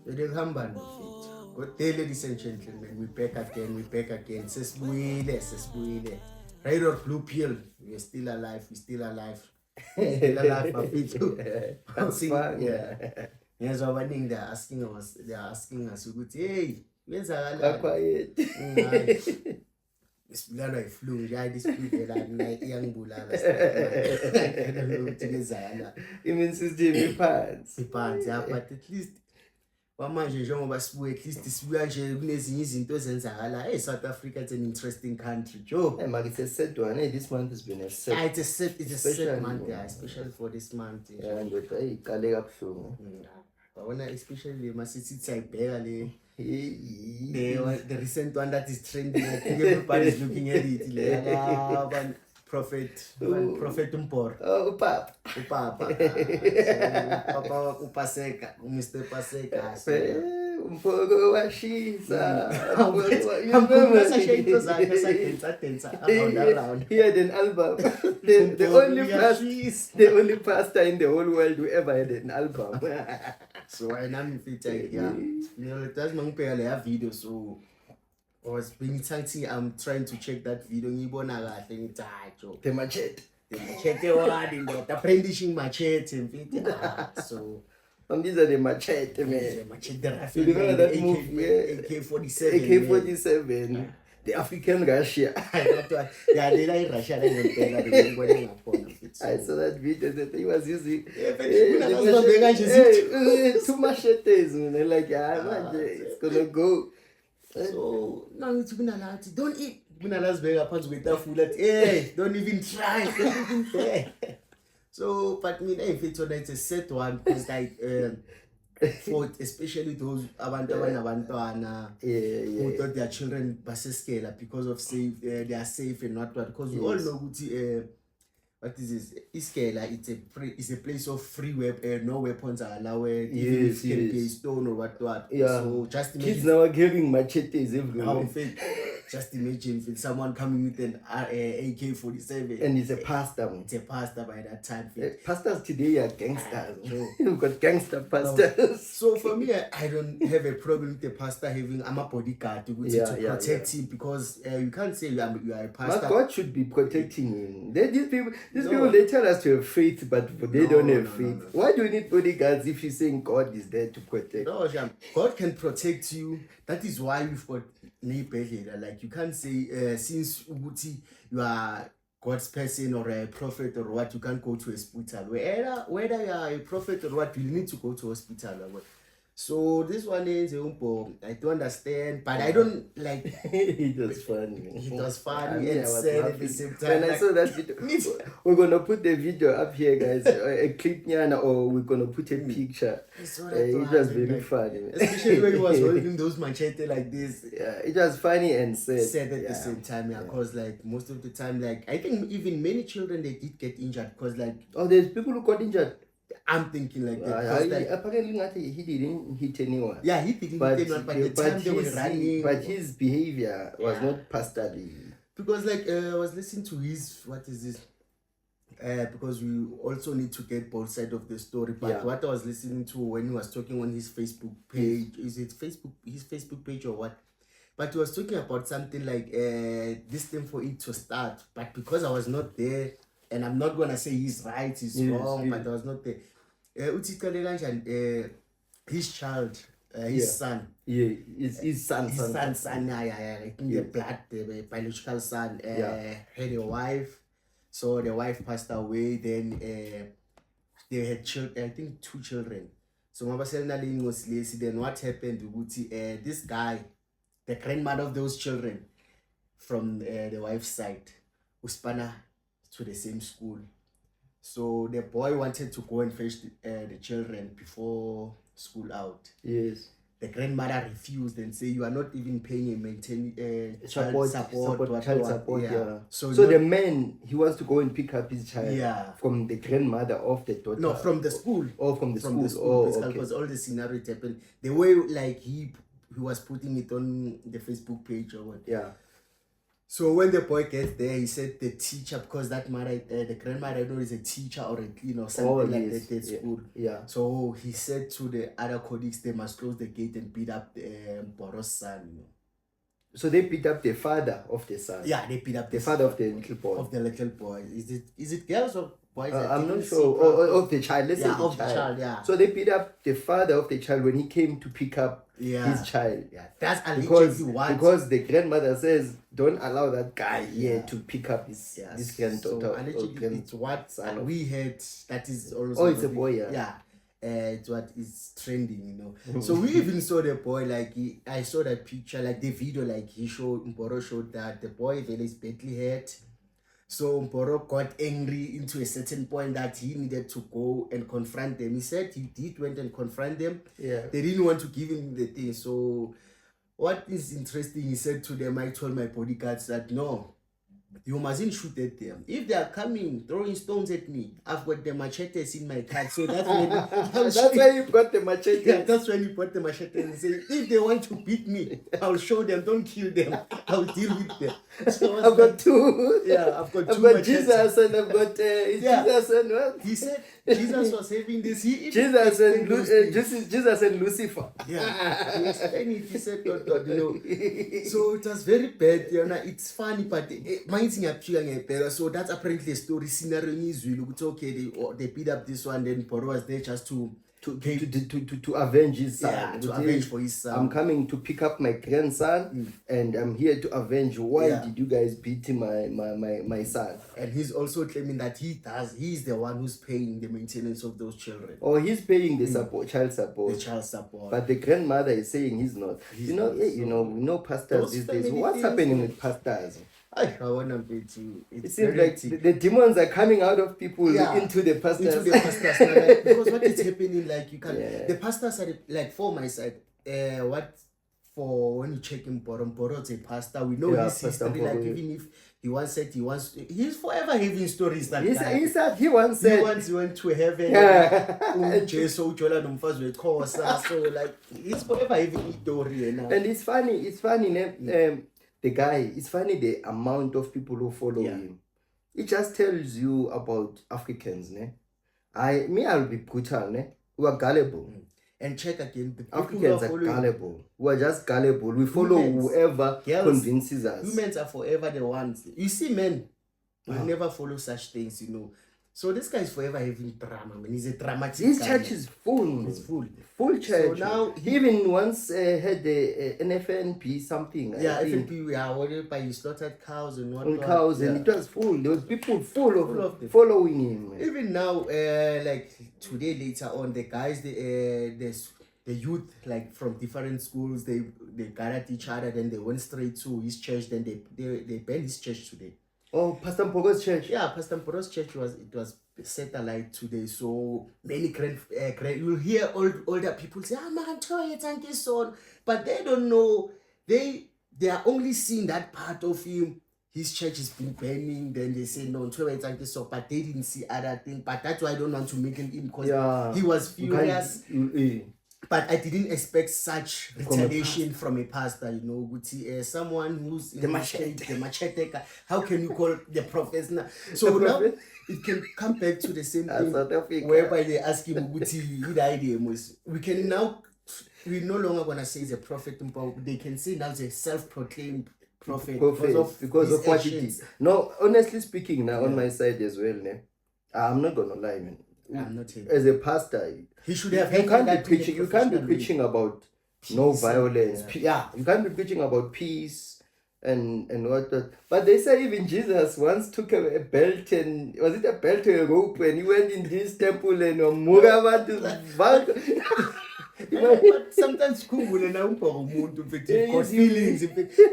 Belihamba mfethu. Good day, ladies and gentlemen. We're back again. Sesibuyile. Red or blue pill. We're still alive. Still alive, mfethu. That's fun. Yeah. Ngezwa abaningi they are asking us ukuthi hey, wenzakala. Quiet. Isibulalwa iflu nje hayi isibhedlela nayi iyangibulala. Ukuthi ngezakala. Immune system iphansi. Iphansi, yeah, but at least manje njengoba sibuye at least sibuya nje kunezinye izinto ezenzakala. Hey, South Africa, it's an interesting country, Joe. Hey, Mark, it's a sad one. Hey, this month has been a sad. Yeah, it's a sad month, yeah, especially for this month. Yeah, and hey, kale kabuhlungu. But especially masithi siyayibheka le the recent one that is trending, I think everybody's looking at it. Like, Prophet Mboro. Oh, Papa. Papa Upaseka, Mr. Paseka. Mboro washisa. He had an album. The only pastor in the whole world who ever had an album. So I know fit, yeah. That's my video. So I was being something. I'm trying to check that video. The machete. Apprenticing machete. So these are the machete, man. Machete. You remember that movie? AK-47. AK-47. The African Russia. Yeah, they like Russia. I saw that video that he was using. Two machetes, man. Like, it's gonna go. So now it's been allowed. Don't eat. Hey, don't even try. So, but me, it's a set one because like for especially those abantwana who thought their children basescala because of safe, they are safe and not because we all know what is this? Iskela, it's a place of free no weapons are allowed. Even if it can be a stone or what. Yeah. So just imagine. Kids now are carrying machetes everywhere. Just imagine if someone coming with an AK-47. And he's a pastor. It's a pastor by that time. Pastors today are gangsters. You've got gangster pastors. So for me, I don't have a problem with the pastor having a bodyguard to protect him because you can't say you are a pastor. But God should be protecting him. These people, they tell us to have faith, but they don't have faith. Why do you need bodyguards if you're saying God is there to protect? No, God can protect you. That is why we've got like you can't say since you are God's person or a prophet or what, you can't go to a hospital. Whether you are a prophet or what, you need to go to hospital. So this one is I don't understand, but I don't like. It was funny. It was funny and sad at the same time. When I saw that video, we're gonna put the video up here, guys. A clip, or we're gonna put a picture. It was very funny, especially when he was holding those machete like this. Yeah, it was funny and sad. Sad at the same time, because like most of the time, like I think even many children they did get injured because like there's people who got injured. I'm thinking like that. Apparently, he didn't hit anyone. Yeah, he didn't hit anyone, but the time they were running. But his behavior was not pastorly. Because like I was listening to his, what is this? Because we also need to get both sides of the story. But what I was listening to when he was talking on his Facebook page, is it his Facebook page or what? But he was talking about something like this thing for it to start. But because I was not there, and I'm not gonna say he's right, he's wrong, but I was not there. His child, his son. Yeah, his son. I think the blood, the biological son, had a wife. So the wife passed away. Then they had children. I think 2 children. So then what happened? This guy, the grandmother of those children, from the wife's side, uspana to the same school. So the boy wanted to go and fetch the children before school out. Yes. The grandmother refused and said, you are not even paying and maintaining child support. Yeah. So the man, he wants to go and pick up his child from the grandmother of the daughter. No, from the school. Oh, from the school. Okay. Because all the scenario happened. The way like he was putting it on the Facebook page or what. Yeah. So when the boy gets there, he said the teacher, because that mother, the grandmother, I know is a teacher or a cleaner or something like that at school. Yeah. So he said to the other colleagues they must close the gate and beat up the Mboro's son. You know. So they beat up the father of the son. Yeah, they beat up the father of the little boy. Of the little boy. Is it girls or boys? I'm not sure. Of the child. Let's say the child. Yeah. So they beat up the father of the child when he came to pick up his child. Yeah, that's because the grandmother says don't allow that guy here to pick up his granddaughter. So allegedly, it's what we heard. That is also. Oh, it's a boy. Yeah. It's what is trending, you know. So we even saw the boy, like I saw that picture, like the video, like Mboro showed that the boy is badly hurt. So Mboro got angry into a certain point that he needed to go and confront them. He said he went and confront them. Yeah. They didn't want to give him the thing. So what is interesting, he said to them, I told my bodyguards that no, you mustn't shoot at them. If they are coming, throwing stones at me, I've got the machetes in my car. So that's when that's why you got the machete. Yeah, that's when you put the machete and say, if they want to beat me, I'll show them. Don't kill them. I'll deal with them. So I've got two. Yeah, I've got I've got Jesus and I've got Jesus and what? He said Jesus was having this. Jesus and Lucifer. Yeah, he explained it. He said, you know. So it was very bad. You know, it's funny, but so that's apparently a story scenario is really okay. They beat up this one, then Mboro was there just to avenge his son. Yeah, to avenge for his son. I'm coming to pick up my grandson, and I'm here to avenge. Why did you guys beat my son? And he's also claiming that he's the one who's paying the maintenance of those children. Oh, he's paying the child support. The child support. But the grandmother is saying he's not. We know pastors these days. What's happening with pastors? I want to be too. It seems like the demons are coming out of people into the pastors. Into the pastors. Like, because what is happening, like you can, the pastors are like, for my side, for when you check in Mboro, it's a pastor. We know his history. Like even if he once said he's forever having stories. That he once said he went to heaven. So like he's forever having a story. And it's funny. The guy, it's funny the amount of people who follow him. It just tells you about Africans, ne? I'll be brutal, ne? We are gullible. And check again, the Africans are gullible. We are just gullible. We follow whoever convinces us. Humans are forever the ones. You see, men will never follow such things, you know. So this guy is forever having drama, man. He's a dramatic His guy. church is full. It's full. Full church. So now he even once had the NFNP something. Yeah, FNP, whereby he slaughtered cows and whatnot. Cows, and it was full. There was people full of following him. Even now, like today, later on, the guys, the youth, like from different schools, they gathered each other, then they went straight to his church, then they banned his church today. Oh, Pastor Mboro's church. Yeah, Pastor Mboro's church was set alight today. So many you'll hear older people say, man, thank you, son. But they don't know. They are only seeing that part of him. His church has been burning. Then they say, no, thank you, so. But they didn't see other things. But that's why I don't want to make him because he was furious. But I didn't expect such retaliation from a pastor, you know, someone who's in the machete. How can you call the prophets now? So now it can come back to the same thing whereby they ask him, we're no longer going to say he's a prophet, but they can say now he's a self-proclaimed prophet because of what he did. No, honestly speaking, now on my side as well, I'm not going to lie, man. I'm not saying. As a pastor, he should have. You can't be preaching about peace, no violence. You can't be preaching about peace and what. But they say even Jesus once took a belt and was it a belt or a rope and he went in this temple and but sometimes because feelings.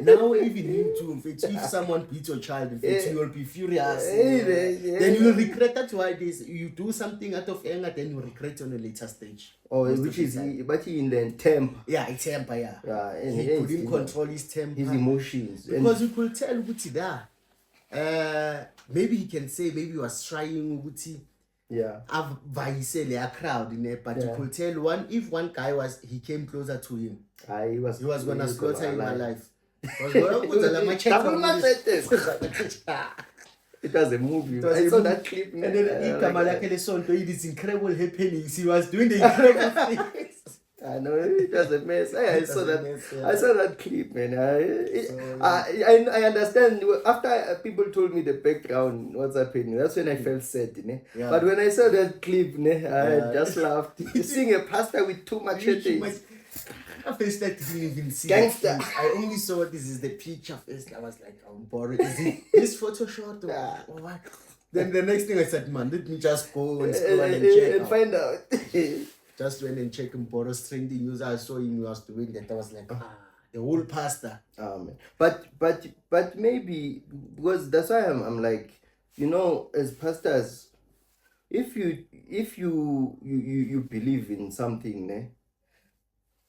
Now even him too. If someone beats your child, you will be furious. Then you will regret. That's why you do something out of anger, then you regret on a later stage. Oh, which is but he in the temper. Yeah, it's temper. And he couldn't control his temper, his emotions, because you could tell Uguti there. Maybe he can say maybe he was trying Uguti. Yeah. A crowd in there, but you could tell if one guy he came closer to him. He was gonna slaughter him alive. Double machetes. It was a movie. I saw that clip. And then it is incredible happenings. He was doing the incredible things. I know it was a mess. I saw that. I saw that clip, man. I understand. After people told me the background, what's happening, that's when I felt sad, Yeah. But when I saw that clip, I just laughed. Seeing a pastor with two machetes. I first didn't even see Gangster. I only saw this is the picture first. I was like, Mboro, is it this Photoshop or what? Then the next thing I said, man, let me just go and scroll and check and find out. Just went and checked Mboro's trending news. I saw him was doing that. I was like, the whole pastor. But maybe because that's why I'm like, as pastors, if you believe in something,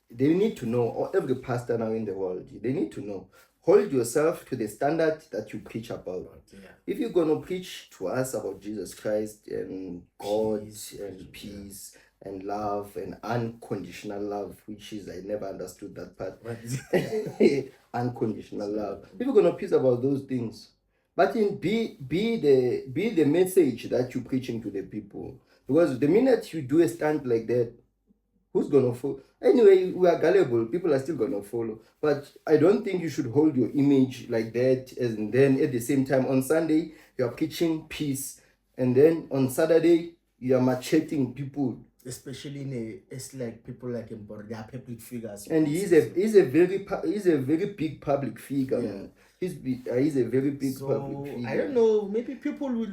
they need to know, or every pastor now in the world, they need to know. Hold yourself to the standard that you preach about. Yeah. If you're going to preach to us about Jesus Christ and God and peace and love and unconditional love, which is, I never understood that part. Unconditional love. If you're going to preach about those things, but be the message that you're preaching to the people. Because the minute you do a stand like that, who's going to follow? Anyway, we are gullible. People are still going to follow. But I don't think you should hold your image like that. And then at the same time, on Sunday, you are preaching peace. And then on Saturday, you are macheting people. Especially it's like people like Mboro, they are public figures. And he's a very big public figure. Yeah. He's a very big public figure. I don't know. Maybe people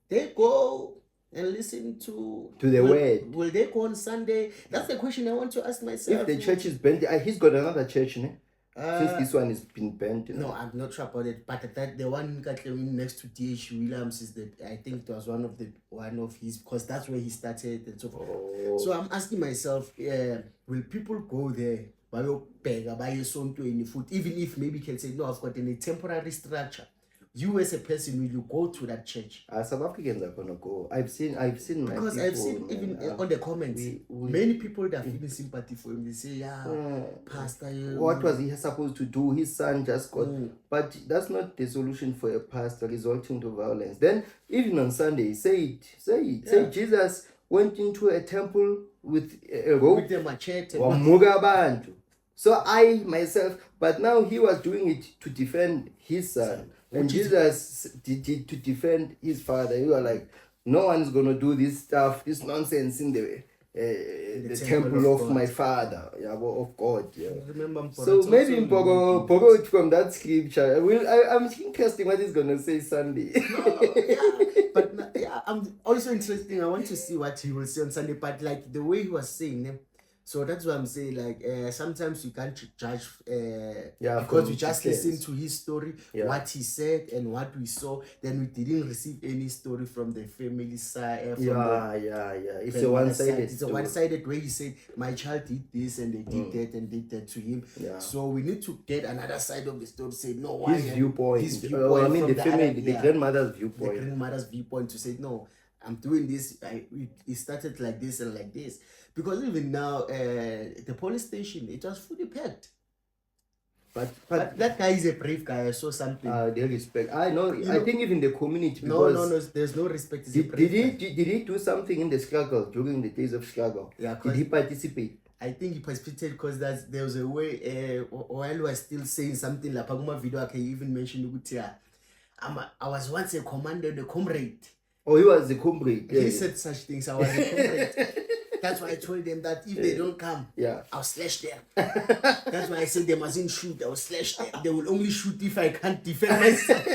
they go and listen to the word. Will they go on Sunday? That's the question I want to ask myself. If the church is bent, he's got another church, since this one has been bent. No, I'm not sure about it. But the one next to D.H. Williams is that I think it was one of his, because that's where he started and so forth. So I'm asking myself, will people go there? Even if maybe can say, no, I've got a temporary structure. You as a person, will you go to that church? South Africans are gonna go. I've seen because I've seen even on the comments, many people that are feeling sympathy for him. They say, Pastor, what was he supposed to do? His son just got, but that's not the solution for a pastor resulting to violence. Then even on Sunday, say Jesus went into a temple with a rope, with a machete, so I myself, but now he was doing it to defend his son. And Jesus did to defend his father. You are like, no one's going to do this stuff, this nonsense in the temple of my father, of God. Yeah. Remember, so maybe Mboro from that scripture. I'm interested what he's going to say Sunday. I'm also interested. I want to see what he will say on Sunday. But like the way he was saying, so that's what I'm saying. Like sometimes you can't judge because we just listen to his story, what he said and what we saw. Then we didn't receive any story from the family side. It's a one-sided. It's a one-sided way he said, my child did this and they did that and did that to him. So we need to get another side of the story. Say no, why his viewpoint. I mean the family, the grandmother's viewpoint. The grandmother's viewpoint to say no. I'm doing this. It started like this and like this. Because even now, the police station, it was fully packed. But that guy is a brave guy. I saw something. They respect. I know. I think even the community. No. There's no respect. Did he do something in the struggle during the days of struggle? Yeah. Did he participate? I think he participated because there was a way. While we were still saying something like Paguma video, I can even mention I was once a commander, a comrade. Oh, he was a comrade. He said such things. I was a comrade. That's why I told them that if they don't come, I'll slash them. That's why I said they mustn't shoot. I'll slash them. They will only shoot if I can't defend myself.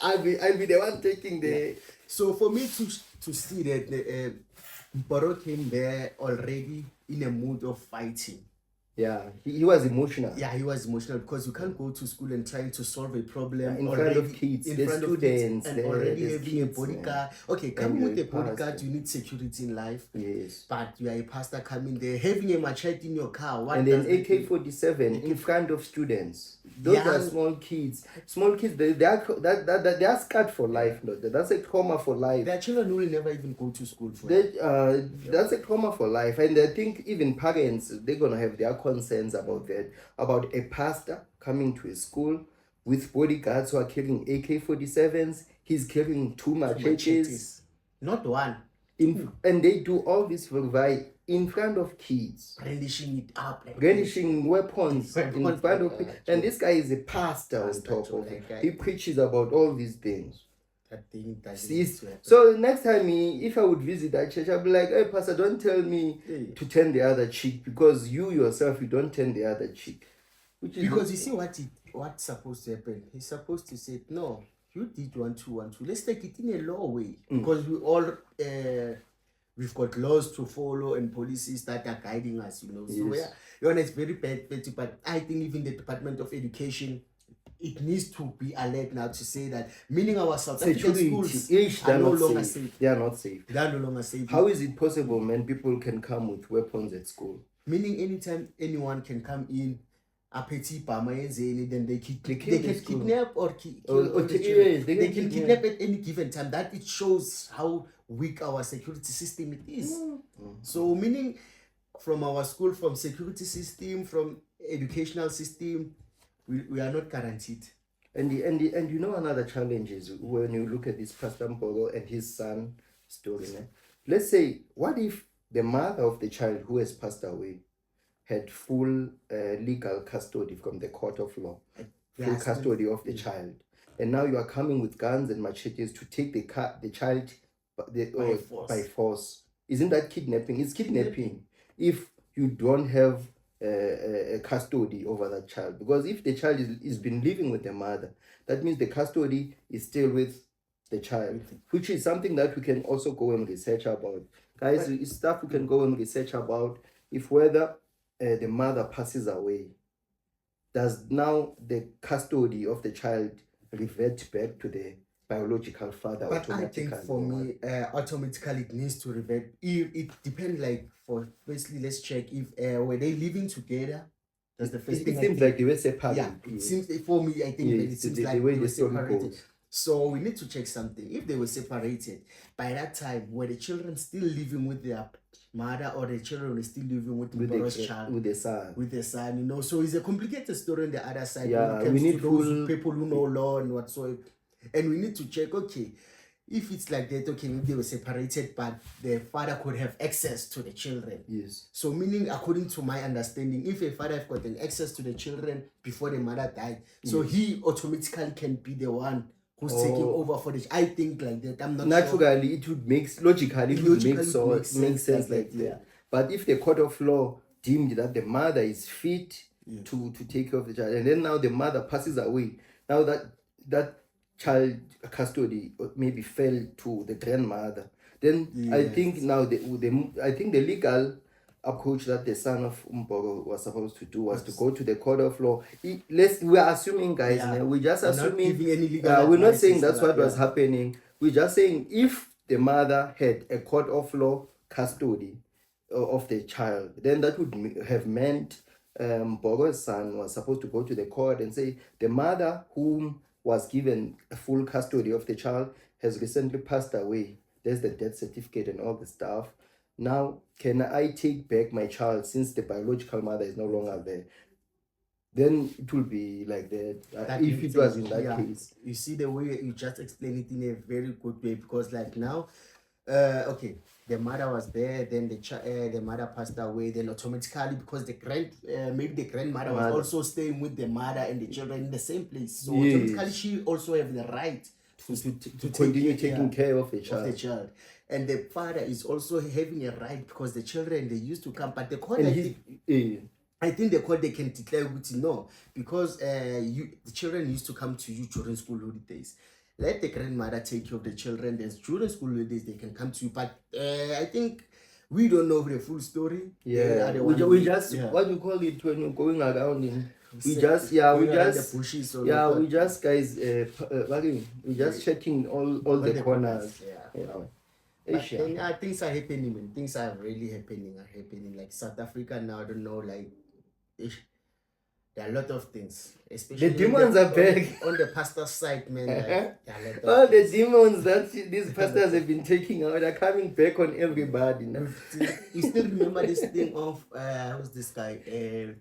I'll be the one taking the. So for me to see that Mboro came there already in a mood of fighting. Yeah, he was emotional. Yeah, he was emotional because you can't go to school and trying to solve a problem in front of kids, in front of students, and already having a bodyguard. Okay, coming with a bodyguard, you need security in life. Yes. But you are a pastor coming there, having a machete in your car. And then AK-47 in front of students. Those are small kids. Small kids, they are scarred for life. No? That's a trauma for life. Their children will never even go to school for That's a trauma for life. And I think even parents, they're going to have their concerns about that, about a pastor coming to a school with bodyguards who are carrying AK-47s. He's carrying two machetes. Not one. And they do all this in front of kids. Brandishing it up. Like brandishing weapons in front of people. And this guy is a pastor on top of it. He preaches about all these things. So next time, if I would visit that church, I'd be like, hey, pastor, don't tell me to turn the other cheek, because you yourself, you don't turn the other cheek. Because you see what's supposed to happen. He's supposed to say, no, you did 1 2 1 2. Let's take it in a law way. Because we all we've got laws to follow and policies that are guiding us, you know. So yeah, it's very bad, but I think even the Department of Education, it needs to be alert now to say that, meaning our South African schools are no longer safe. They are not safe. They are no longer safe. How is it possible, man? People can come with weapons at school. Meaning anytime anyone can come in, then they can kidnap or kill. They can kidnap at any given time. That it shows how weak our security system it is. So meaning from our school, from security system, from educational system, we are not guaranteed. And you know, another challenge is when you look at this Pastor Mboro and his son story. Let's say, what if the mother of the child who has passed away had full legal custody from the court of law, full custody of the child, and now you are coming with guns and machetes to take the child by force? Isn't that kidnapping? It's kidnapping if you don't have a custody over that child. Because if the child is been living with the mother, that means the custody is still with the child, which is something that we can also go and research about. Guys, it's stuff we can go and research about. If whether the mother passes away, does now the custody of the child revert back to the biological father? But I think for me, automatically it needs to revert. It depends, like, for firstly, let's check if were they living together. That's the first thing. It seems like they were separated. Yeah, it seems, for me, I think it seems like they were separated. So we need to check something. If they were separated, by that time, were the children still living with their mother, or the children were still living with Mboro's child? With the son. With the son, you know. So it's a complicated story on the other side. Yeah, we need those people who know law and whatsoever. And we need to check, okay, if it's like that, okay, if they were separated, but the father could have access to the children. Yes. So meaning, according to my understanding, if a father have gotten access to the children before the mother died, so he automatically can be the one who's taking over for the. I think like that. I'm not naturally sure. It would make it makes sense like that. Yeah. But if the court of law deemed that the mother is fit to take care of the child, and then now the mother passes away, now that child custody maybe fell to the grandmother, then I think now I think the legal approach that the son of Mboro was supposed to do was to go to the court of law. We are assuming, guys, we're just assuming. We're not saying that's what was happening. We're just saying if the mother had a court of law custody of the child, then that would have meant Mboro's son was supposed to go to the court and say, the mother whom was given a full custody of the child has recently passed away. There's the death certificate and all the stuff. Now, can I take back my child since the biological mother is no longer there? Then it will be like that. If it was in that case. You see the way you just explained it in a very good way, because like now, okay, the mother was there, then the mother passed away, then automatically, because maybe the grandmother was also staying with the mother and the children in the same place, so automatically she also have the right to continue taking care of the child. And the father is also having a right, because the children, they used to come, but the court, I think the court, they can declare no, because the children used to come to you during school holidays. Let the grandmother take care of the children. There's during school holidays, they can come to you. But I think we don't know the full story. Yeah, we just what you call it when you're going around in. We just checking all the corners. Things are happening, man. Things are really happening. Like South Africa now, I don't know, like there are a lot of things, especially The demons are back. on the pastor's side, man. Like, there are a lot of All the things. demons that these pastors have been taking out are coming back on everybody now. You still remember this thing of who's this guy?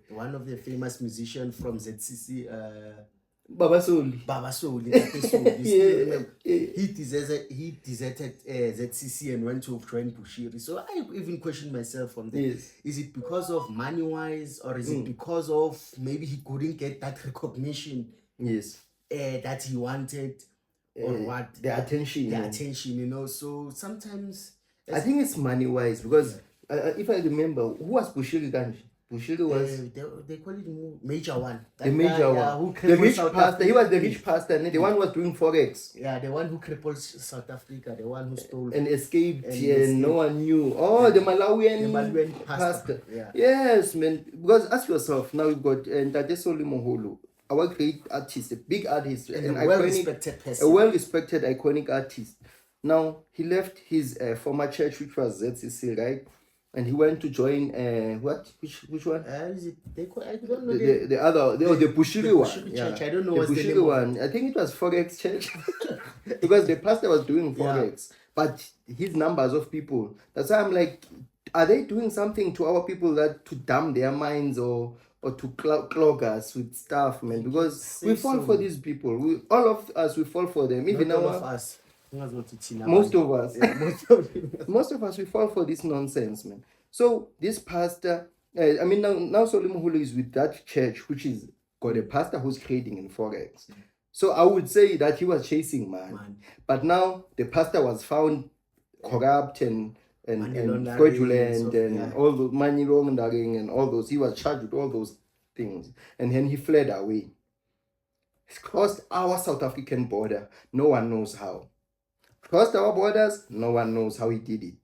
One of the famous musicians from ZCC, Baba Soli. Baba Soli. You still remember? Yeah. He deserted ZCC and went to join Bushiri. So I even question myself from there. Yes. Is it because of money wise, or is it because of maybe he couldn't get that recognition? Yes. That he wanted, or what? The attention. The attention, you know. So sometimes I think it's money wise because if I remember, who was Bushiri Ganji? Bushiri was they call it major one. the major one. The rich pastor. He was the rich pastor, and the one who was doing forex. Yeah, the one who crippled South Africa, the one who stole and escaped, and no one knew. Oh, the Malawian pastor. Yeah. Yes, man. Because ask yourself, now we've got Ntate Moholo, our great artist, a big artist, and a well-respected person. A well-respected, iconic artist. Now, he left his former church, which was ZCC, right? And he went to join what? Which one? Is it? I don't know. The other, the Bushiri one. Bushiri yeah. Church. I don't know the what's Bushiri the name one. I think it was Forex Church because the pastor was doing Forex, but his numbers of people. That's why I'm like, are they doing something to our people that to dumb their minds or to clog us with stuff, man? Because we fall for these people. All of us, we fall for them. Even all of us. Most of us. Most of us, we fall for this nonsense, man. So this pastor, now Solomon Hulu is with that church, which is got a pastor who's trading in Forex. So I would say that he was chasing man. But now the pastor was found corrupt and fraudulent and all the money laundering and all those. He was charged with all those things. And then he fled away. He crossed our South African border. No one knows how. Crossed our borders, no one knows how he did it.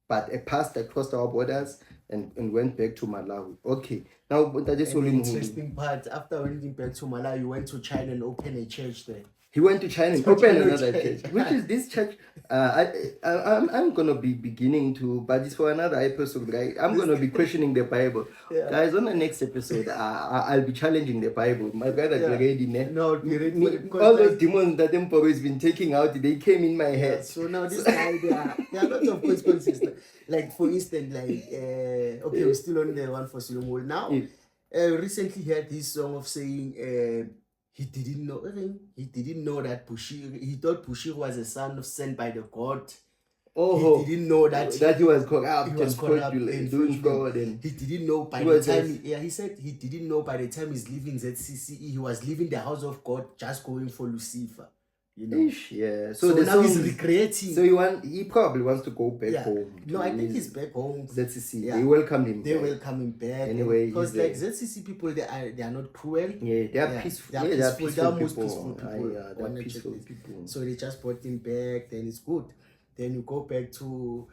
But a pastor crossed our borders and went back to Malawi. Okay. Now, that is only interesting part. After went back to Malawi, you went to China and opened a church there. He went to China and opened another church. Which is this church? I'm gonna be beginning to, but it's for another episode, right? I'm gonna be questioning the Bible, guys. On the next episode, I'll be challenging the Bible. My brother already no, all those demons that Mboro has been taking out, they came in my head. So now this guy, there are lots of consequences. Like for instance, okay, we're still on the one for Solomon now. Recently heard this song of saying. He didn't know that Bushiri. He thought Bushiri was a son sent by the God. Oh, he didn't know that he was corrupt. He was corrupt and doing fraud. And he didn't know by the time. He said he didn't know by the time he's leaving ZCCE, he was leaving the house of God, just going for Lucifer. You know? Yeah. So now he's recreating. So he probably wants to go back home. No, I think he's back home. ZCC. Yeah. They welcomed him. They welcome him back. Anyway, because like ZCC people, they are not cruel. Yeah, they are peaceful. They are peaceful. They are most peaceful people. They are peaceful people. So they just brought him back. Then it's good. Then you go back to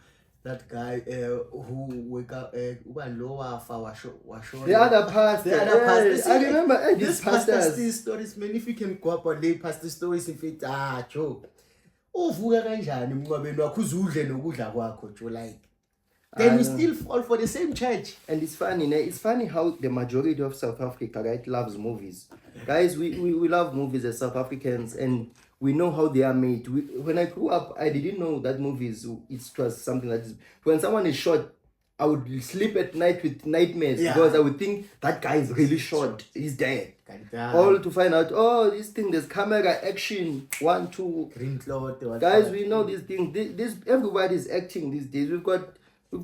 that guy who wake up the other pastor. I remember this pastor still stories, man. If you can go up and lay pastor stories, in fact, Joe. Uvuka kanjani emnqwabeni wakho uzudle nokudla kwakho Joe, like then we still fall for the same church. And it's funny how the majority of South Africa, right, loves movies. Guys, we love movies as South Africans, and we know how they are made. When I grew up, I didn't know that movies, it was something that is, when someone is shot, I would sleep at night with nightmares because I would think that guy is really short. He's dead. All to find out, this thing, there's camera action, 1, 2. Green cloth. Guys, we know these things. This everybody's acting these days. We've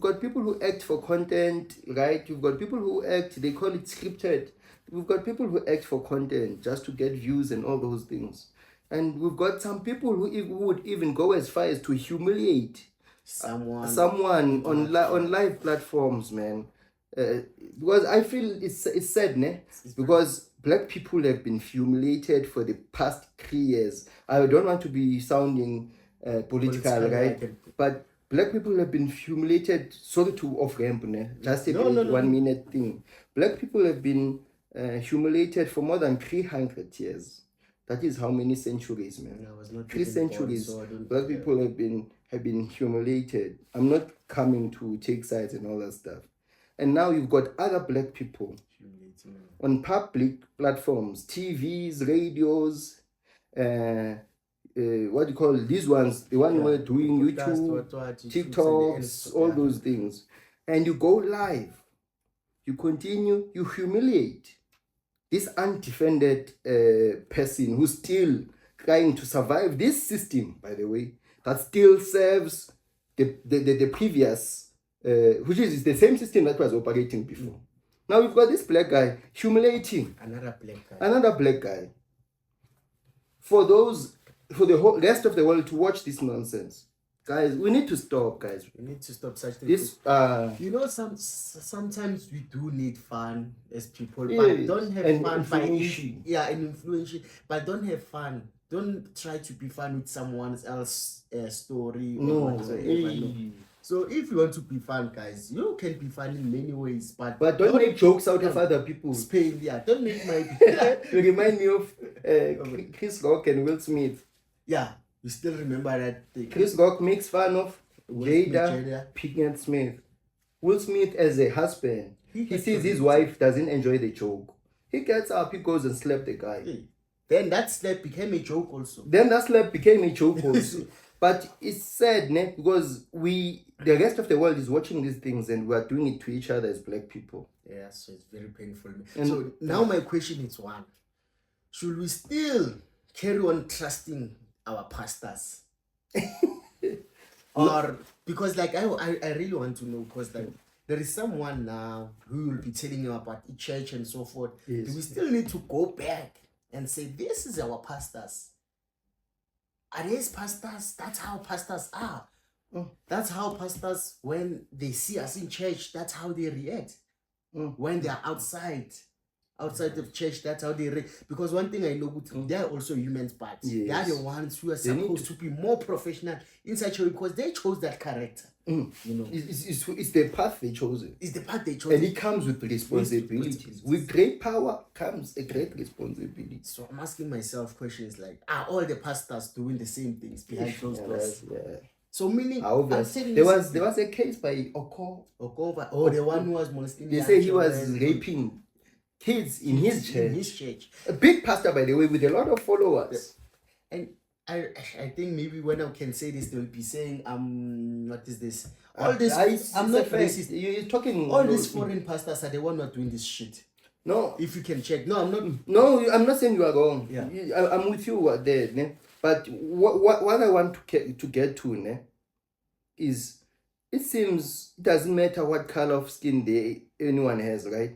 got people who act for content, right? You've got people who act, they call it scripted. We've got people who act for content just to get views and all those things. And we've got some people who would even go as far as to humiliate someone on live platforms, man. Because I feel it's sad, ne? Because black people have been humiliated for the past 3 years. I don't want to be sounding political, right? But black people have been humiliated. Sorry to off ramp, ne? Just a 1 minute thing. Black people have been humiliated for more than 300 years. That is how many centuries, man? 3 centuries. Black people have been humiliated. I'm not coming to take sides and all that stuff. And now you've got other black people on public platforms, TVs, radios, what do you call these ones? The one we're doing YouTube, TikToks, all those things. And you go live, you continue, you humiliate this undefended person who's still trying to survive this system, by the way, that still serves the previous, which is the same system that was operating before. Now we've got this black guy humiliating another black guy. For the whole rest of the world to watch this nonsense, guys, we need to stop, guys. We need to stop such things. Sometimes we do need fun as people, but don't have fun by influential. But don't have fun. Don't try to be fun with someone else's story or whatsoever. So if you want to be fun, guys, you can be fun in many ways, but don't make jokes out of other people's pain. Don't make my. You remind me of Chris Rock and Will Smith. Yeah, you still remember that thing. Chris Rock makes fun of Jada Pinkett Smith. Will Smith, as a husband, he sees his wife doesn't enjoy the joke. He gets up, he goes and slaps the guy. Then that slap became a joke also. But it's sad, ne? Because the rest of the world is watching these things and we are doing it to each other as black people. Yeah, so it's very painful. So now my question is one. Should we still carry on trusting our pastors? Or, because like I really want to know, because like there is someone now who will be telling you about the church and so forth. Yes. Do we still need to go back and say, this is our pastors? Are these pastors? That's how pastors are. That's how pastors, when they see us in church, that's how they react. When they are outside of church, that's how they react. Because one thing I know, they are also human parts. Yes. They are the ones who are supposed to be more professional in such a way because they chose that character. You know, it's the path they chose. It's the path they chose. And it comes with responsibilities. With great power comes a great responsibility. So I'm asking myself questions like, are all the pastors doing the same things behind closed doors? Yeah. So meaning, there was a case by Okova, the one who was molesting. They say he was raping kids in his church. A big pastor, by the way, with a lot of followers. And I think maybe when I can say this, they will be saying, what is this? All this, I'm not racist. You're talking. All these foreign pastors are the one not doing this shit. No. If you can check. No, I'm not. No, I'm not saying you are wrong. Yeah. I'm with you there. Ne? But what I want to get to ne, is, it seems it doesn't matter what color of skin anyone has, right?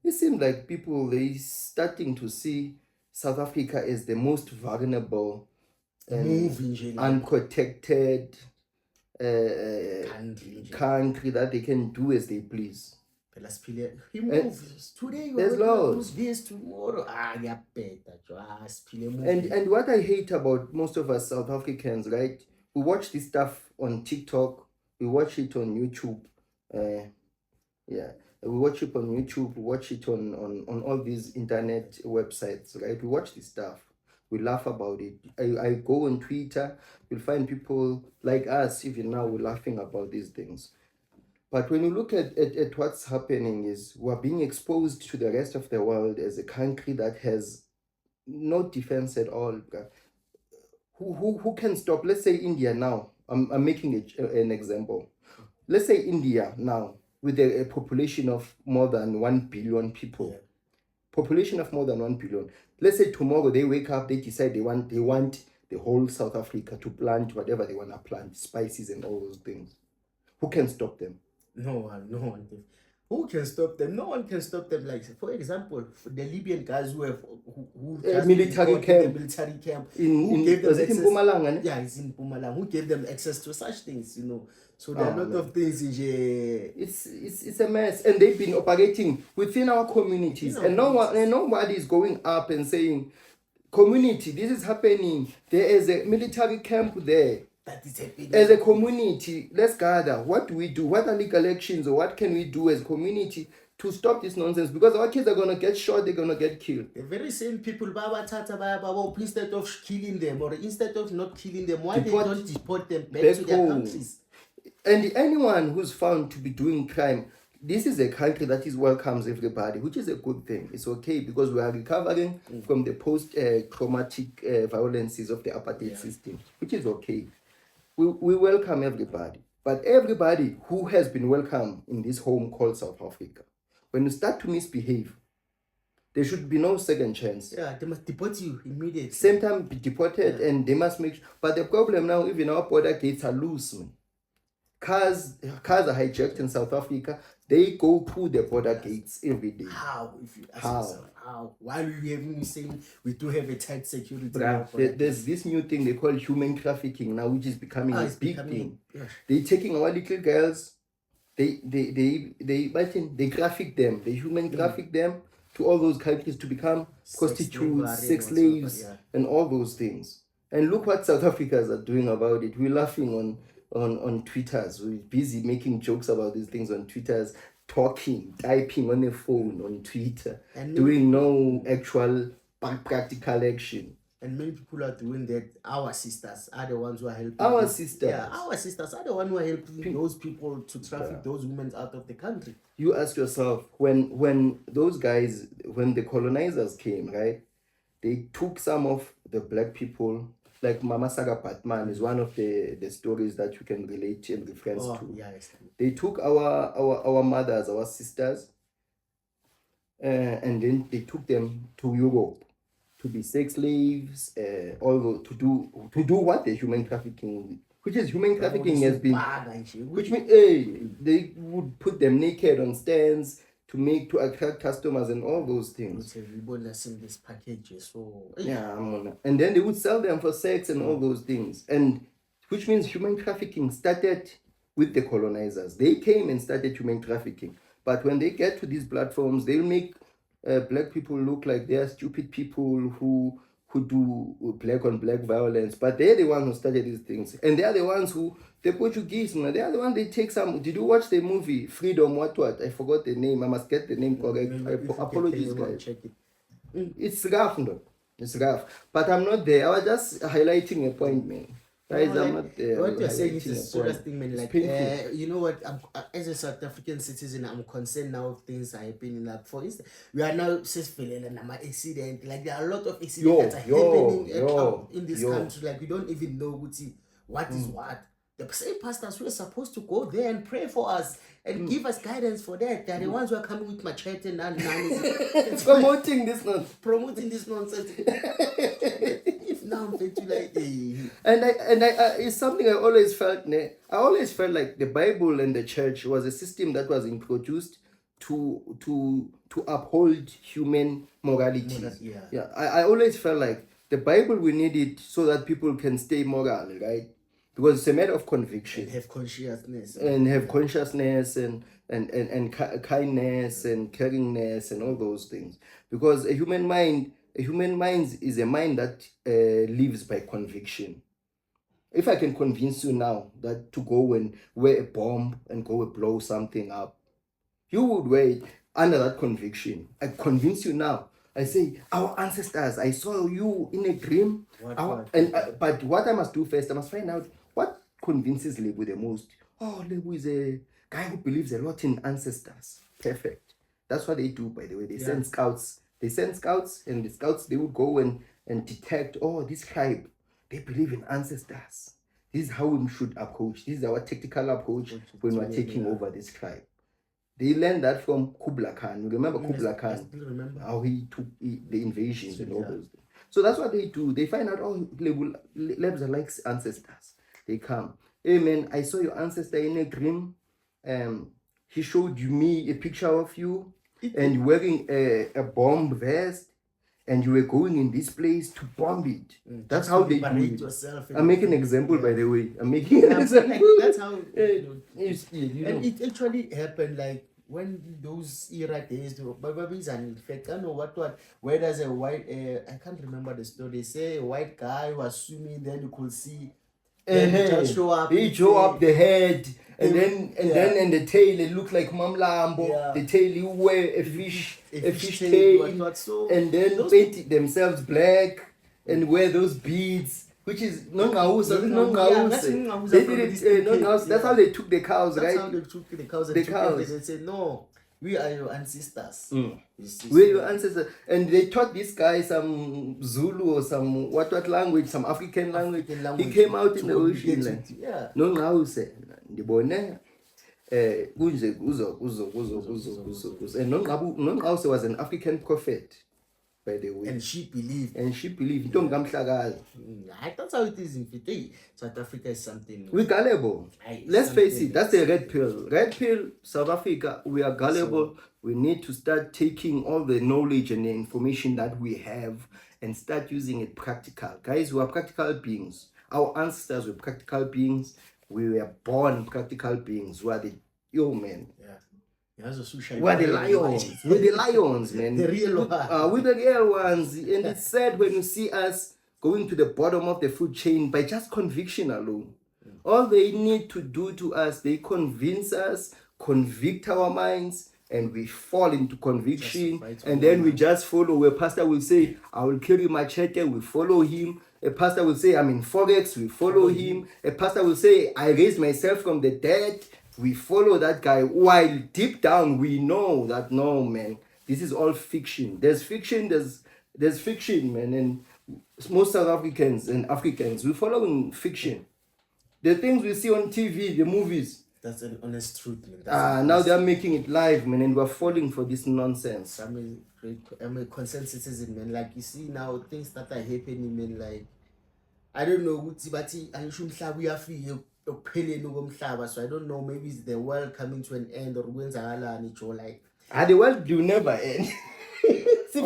It seems like people, they starting to see South Africa as the most vulnerable and unprotected country that they can do as they please. He moves today. There's laws. This tomorrow. And what I hate about most of us South Africans, right? We watch this stuff on TikTok. We watch it on YouTube. We watch it on YouTube. We watch it on all these internet websites, right? We watch this stuff. We laugh about it. I go on Twitter. You'll find people like us, even now, we're laughing about these things. But when you look at what's happening, is we're being exposed to the rest of the world as a country that has no defense at all. Who can stop? Let's say India now. I'm making an example. Let's say India now, with a population of more than 1 billion people. Yeah. Population of more than 1 billion. Let's say tomorrow they wake up, they decide they want the whole South Africa to plant whatever they want to plant, spices and all those things. Who can stop them? No one. Who can stop them? No one can stop them. Like, for example, the Libyan guys who military camp. Who gave them access? In Mpumalanga? Yeah, it's in Mpumalanga. Who gave them access to such things, you know? So there are a lot of things in here. It's a mess. And they've been operating within our communities. And nobody is going up and saying, community, this is happening. There is a military camp there. That is happening. As a community, let's gather. What do we do? What are legal actions, or what can we do as a community to stop this nonsense? Because our kids are going to get shot, they're going to get killed. The very same people, instead of killing them or instead of not killing them, why they don't deport them back to their countries? And anyone who's found to be doing crime, this is a country that is welcomes everybody, which is a good thing. It's okay because we are recovering from the post-traumatic violences of the apartheid system, which is okay. We welcome everybody, but everybody who has been welcome in this home called South Africa, when you start to misbehave, there should be no second chance. Yeah, they must deport you immediately. Same time, be deported, and they must make. But the problem now, even our border gates are loose, man. Cars are hijacked in South Africa. They go through the border gates every day. How? If you ask yourself, how? Why are we having saying we do have a tight security? There's this new thing they call human trafficking now, which is becoming a big thing. Yeah. They're taking our little girls. They traffic them. They human traffic them to all those countries to become prostitutes, sex slaves, and all those things. And look what South Africans are doing about it. We're laughing on Twitters. We're busy making jokes about these things on Twitters, talking, typing on the phone, on Twitter, and doing no actual practical action. And many people are doing that. Our sisters are the ones who are helping. Our sisters. Yeah, our sisters are the ones who are helping those people to traffic those women out of the country. You ask yourself, when those guys, when the colonizers came, right, they took some of the black people, like Mama Saga Patman is one of the stories that you can relate and reference to. Yeah, yes. They took our mothers, our sisters, and then they took them to Europe to be sex slaves, although to do what the human trafficking, which is human trafficking has been, which means they would put them naked on stands to attract customers and all those things. This packages, so and then they would sell them for sex and all those things, and which means human trafficking started with the colonizers. They came and started human trafficking, but when they get to these platforms, they'll make black people look like they are stupid people who do black on black violence, but they're the ones who started these things, and they are the ones who, the Portuguese, man, they are the ones they take some. Did you watch the movie Freedom? What? I forgot the name. I must get the name correct. Apologies, guys. Check it. It's rough, no? It's rough, but I'm not there. I was just highlighting a point, man. Guys, I'm not there. What you're saying is a serious thing, man. Like, you know what? As a South African citizen, I'm concerned now of things are happening. Like, for instance, we are now feeling an accident. Like, there are a lot of accidents that are happening in this country. Like, we don't even know what is what. The same pastors who are supposed to go there and pray for us and give us guidance for that. They're the ones who are coming with machete and promoting this nonsense. Promoting this nonsense. If now I'm like, and I it's something I always felt. I always felt like the Bible and the church was a system that was introduced to uphold human morality. I always felt like the Bible, we need it so that people can stay moral, right? Because it's a matter of conviction. And have consciousness. And kindness and caringness and all those things. Because a human mind is a mind that lives by conviction. If I can convince you now that to go and wear a bomb and go and blow something up, you would wear it under that conviction. I convince you now. I say, our ancestors, I saw you in a dream. But what I must do first, I must find out what convinces Lebu the most. Oh, Lebu is a guy who believes a lot in ancestors. Perfect. That's what they do, by the way. They send scouts. And the scouts, they would go and detect, this tribe, they believe in ancestors. This is how we should approach. This is our tactical approach when we're taking over this tribe. They learned that from Kublai Khan. You remember Kublai Khan? I still remember how he took the invasions and all those things. So that's what they do. They find out, Lebs are like ancestors. They come. Hey man, I saw your ancestor in a dream. He showed me a picture of you and you're wearing a bomb vest and you were going in this place to bomb it. That's how they do it. I'm making an example, by the way. I'm making an example. Like, that's how and it actually happened, like when those era days, babies and in fact, I don't know what, where there's a white, I can't remember the story. They say a white guy was swimming, then you could see he show up the head and then the tail, it looked like Mamlambo. The tail, you wear a fish tail, and then paint themselves black and wear those beads which is Nongause. Nongause. They did it. Nongause. That's how they took the cows, That's right? how they took the cows. The cows. They said, no, we are your ancestors. We're your ancestors. And they taught this guy some Zulu or some what language, some African language. He came out in the ocean. Like, yeah. Nongause. Ndibone. Kunje kuzo. And Nongause was an African prophet, by the way. And she believed. That's how it is in Fite. South Africa is something. We're gullible. Let's face it, that's the red pill. Red pill, South Africa, we are gullible. So, we need to start taking all the knowledge and the information that we have and start using it practical. Guys, we are practical beings. Our ancestors were practical beings. We were born practical beings. We are the man. We're the lions. We're the lions, man. The real ones. We're the real ones. And it's sad when you see us going to the bottom of the food chain by just conviction alone. All they need to do to us, they convince us, convict our minds, and we fall into conviction. And then we just follow. A pastor will say, I will carry machete, we follow him. A pastor will say, I'm in Forex, we follow him. A pastor will say, I raised myself from the dead. We follow that guy, while deep down we know that no, man, this is all fiction. There's fiction, there's fiction, man, and most South Africans and Africans, we're following fiction. The things we see on TV, the movies. That's an honest truth, man. Now they're making it live, man, and we're falling for this nonsense. I'm a consensus citizen, man. Like, you see now, things that are happening, man, like, I don't know, but we are free. So I don't know, maybe it's the world coming to an end or when like the world will never end. The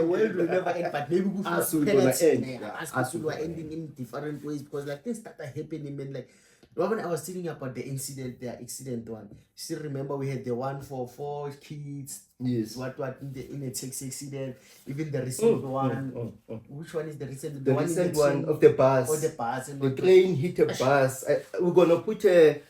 world will never end, but maybe we will ending in different ways because like things that are happening, man, like when I was thinking about the accident one, still remember we had the one for 4 kids. Yes. What in a taxi accident, even the recent one. Which one is the recent? The recent one of the bus. Or the bus. And the train hit a bus. We're gonna put a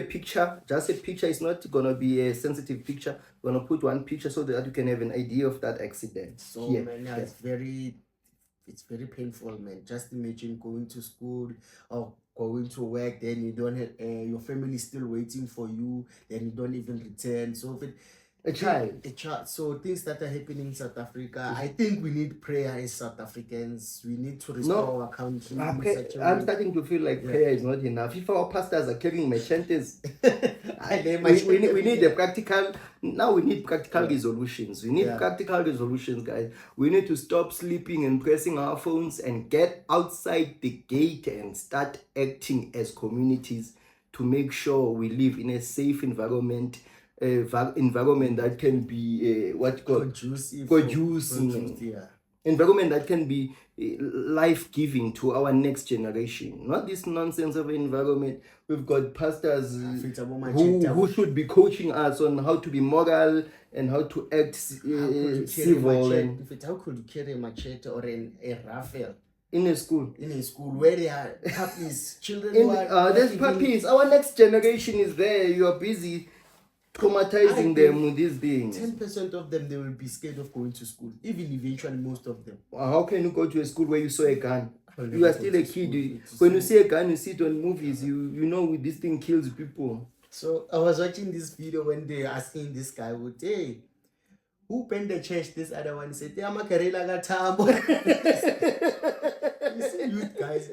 picture. Just a picture. It's not gonna be a sensitive picture. We're gonna put one picture so that you can have an idea of that accident. So man, yeah, it's very painful, man. Just imagine going to school or going to work, then you don't have your family is still waiting for you, then you don't even return. So if a child. So things that are happening in South Africa, I think we need prayer as South Africans. We need to restore our country. I'm starting to feel like prayer is not enough. If our pastors are carrying machetes, we need a practical. Now we need practical resolutions. We need practical resolutions, guys. We need to stop sleeping and pressing our phones and get outside the gate and start acting as communities to make sure we live in a safe environment. Environment that can be conducive, environment that can be life-giving to our next generation. Not this nonsense of environment. We've got pastors who should be coaching us on how to be moral and how to act civil. How could you carry a machete or a rifle? In a school where there are puppies, children. There's puppies. Our next generation is there. You are busy traumatizing them with these things. 10% of them, they will be scared of going to school. Even eventually, most of them. How can you go to a school where you saw a gun? You are still a kid. When you see a gun, you see it on movies. You know this thing kills people. So I was watching this video when they were asking this guy, hey, who penned the church? This other one said, I'm a Karela Gatambo. You see youth guys.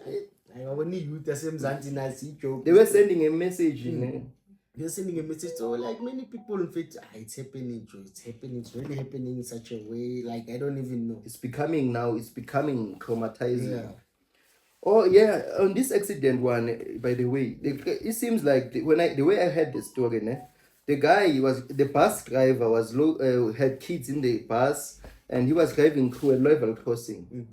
I only youth the same Zanti joke. They were sending a message, They're sending a message. So like many people in fact, it's happening, Joe. It's happening. It's really happening in such a way. Like I don't even know. It's becoming traumatizing. Yeah. Oh yeah, on this accident one, by the way, it seems like the way I heard the story, the guy the bus driver had kids in the bus and he was driving through a level crossing.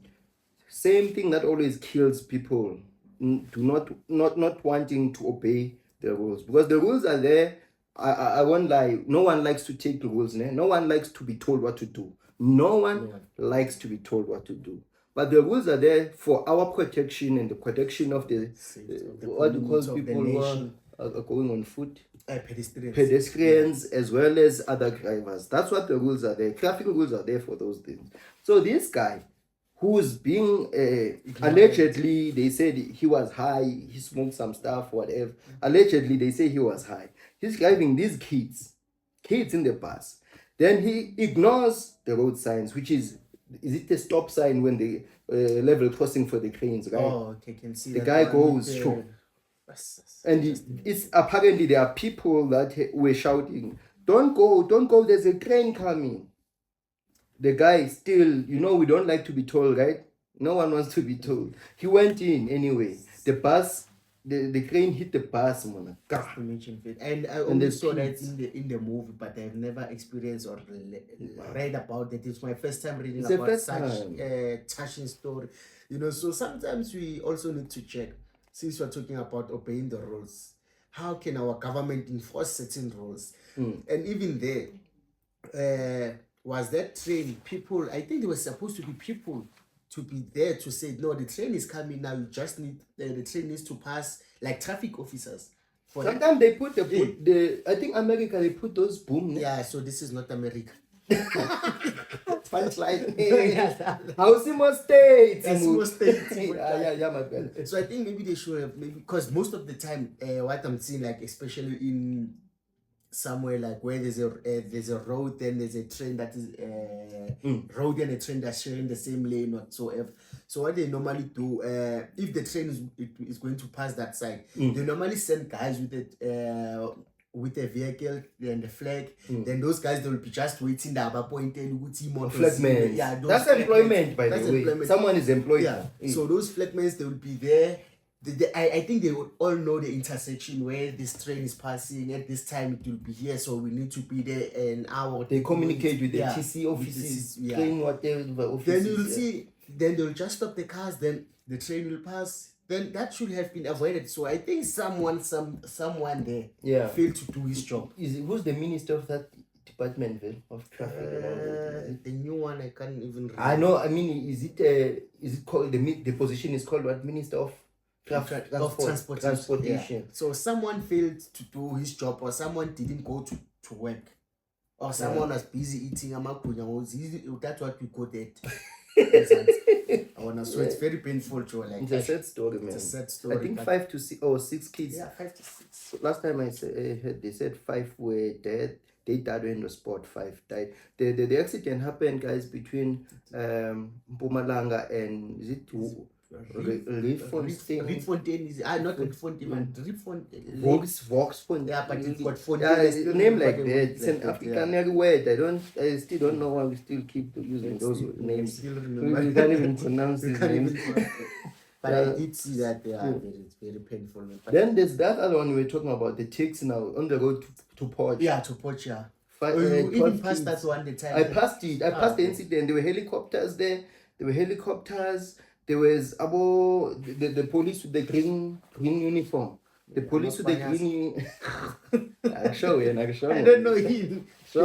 Same thing that always kills people. Not wanting to obey the rules, because the rules are there. I won't lie. No one likes to take the rules. No one likes to be told what to do. No one likes to be told what to do. But the rules are there for our protection and the protection of the what you call people who are going on foot. Pedestrians as well as other drivers. That's what the rules are there. Traffic rules are there for those things. So this guy who's being allegedly, they said he was high, he smoked some stuff, whatever. Allegedly, they say he was high. He's driving these kids in the bus. Then he ignores the road signs, which is it the stop sign when the level crossing for the cranes, right? Oh, okay, can see the that guy one goes, with the- sure. And it's apparently there are people that were shouting, don't go, there's a train coming. The guy still, we don't like to be told, right? No one wants to be told. He went in anyway. The bus, the crane hit the bus, man. That's the mention of it. And I only saw that in the movie, but I've never experienced or read about it. It's my first time reading about such touching story. So sometimes we also need to check, since we're talking about obeying the rules, how can our government enforce certain rules? And even there, was that train, people, I think there were supposed to be people to be there to say, no, the train is coming now, you just need, the train needs to pass, like traffic officers. Sometimes they put I think America, they put those boom. Yeah, so this is not America. Punchline. How's States? States. Yeah, my bad. So I think maybe they should have, maybe, because most of the time, what I'm seeing, like especially in somewhere like where there's a road, then there's a train that is road and a train that's sharing the same lane whatsoever. So what they normally do, if the train is going to pass that side, they normally send guys with a vehicle and the flag. Then those guys, they will be just waiting the upper point and flagmen. Yeah, that's employment, by the way. Someone is employed. Yeah. So those flagmen, they will be there. I think they would all know the intersection where this train is passing. At this time, it will be here, so we need to be there an hour. They communicate with the TC offices, train whatever offices. Then you'll see, then they'll just stop the cars, then the train will pass. Then that should have been avoided. So I think someone there failed to do his job. Who's the minister of that department of traffic? The new one, I can't even remember. I know. I mean, is it called the position is called what? Minister of transportation. Yeah. So someone failed to do his job, or someone didn't go to work, or someone was busy eating amakunya. That's what we call that. So it's very painful, Joe. Like, it's a sad story, man. It's a sad story. I think 5 to 6 or 6 kids. Yeah, 5 to 6. So last time I heard, they said 5 were dead. They died on the spot. 5 died. The accident happened, guys, between Mpumalanga and is it Rietfontein is not Rietfontein, man. Volksfontein. Yeah, but it's got Fontein. Yeah, it's a name like that. It's an African word. I still don't know why we still keep using those names. We can't even pronounce these names. But I did see that it's very painful. But then there's that other one we were talking about, the ticks now on the road to Port. Yeah, to Port, yeah. You even passed that one the time. I passed it. I passed the incident. There were helicopters there. There was the police with the green uniform. The police with the green. I show you. I don't know him. The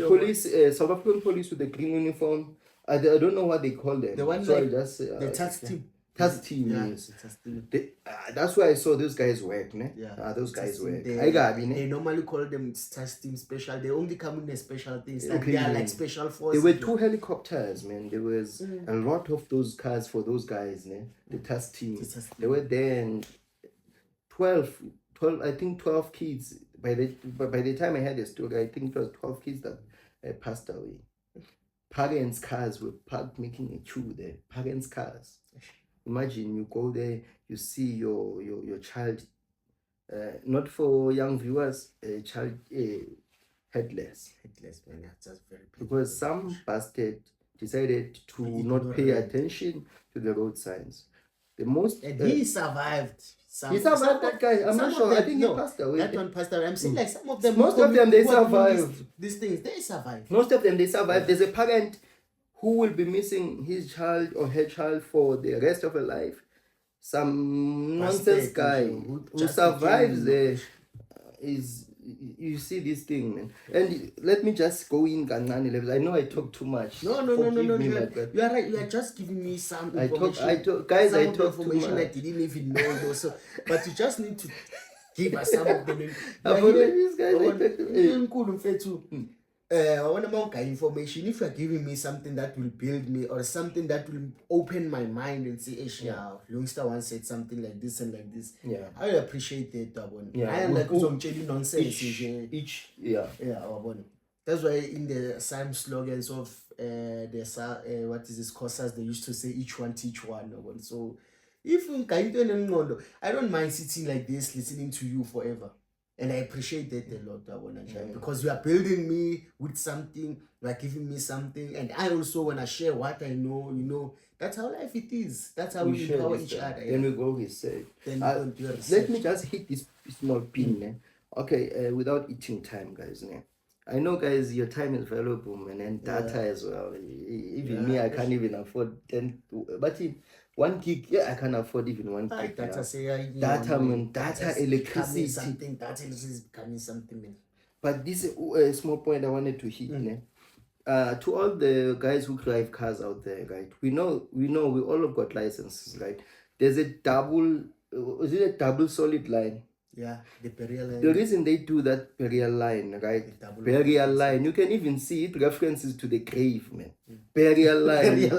police, South African police with the green uniform. I don't know what they call them. The one the task team. Task team, yes. That's why I saw those guys work, ne? Yeah. Those guys work. They normally call them task team special. They only come in the special things. Like they are like special forces. There were 2 helicopters, man. There was a lot of those cars for those guys, ne? The task team. They were there, and 12, I think 12 kids. By the time I heard the story, I think it was 12 kids that passed away. Parents' cars were parked making a queue there. Parents' cars. Imagine you go there, you see your child, not for young viewers, a child headless. Headless, man. That's just very painful. Because some bastard decided to not pay attention to the road signs. And he survived. He survived, that guy. I'm not sure. I think he passed away. That one passed away. I'm saying like some of them. Most of them, they survived. These things, they survived. Most of them, they survived. There's a parent who will be missing his child or her child for the rest of her life. Some nonsense guy who survives there is. You see this thing, man. And let me just go in Ganani levels. I know I talk too much. No. You are right. You are just giving me some information. I talk information I didn't even know also. But you just need to give us some of them. I want to get information. If you're giving me something that will build me or something that will open my mind and say, yeah, Lungster once said something like this and like this. Yeah. I will appreciate that. Yeah. I am like nonsense. Each. That's why in the same slogans of what is this courses they used to say each one teach one. So if I don't mind sitting like this listening to you forever. And I appreciate that a lot, because you are building me with something, you are giving me something, and I also want to share what I know, that's how life it is. That's how we empower each other. Then we go research. Let me just hit this small pin. Okay, without eating time, guys. I know, guys, your time is valuable, man, and data as well. Even me, I can't even afford 10, but 1 gig, I can afford even 1 gig. Data, electricity. Data is becoming something, man. But this is a small point I wanted to hit. To all the guys who drive cars out there, right? We know we all have got licenses, right? There's a double solid line. Yeah, the burial line. The reason they do that burial line, right? Burial line. You can even see it references to the grave, man. Burial line.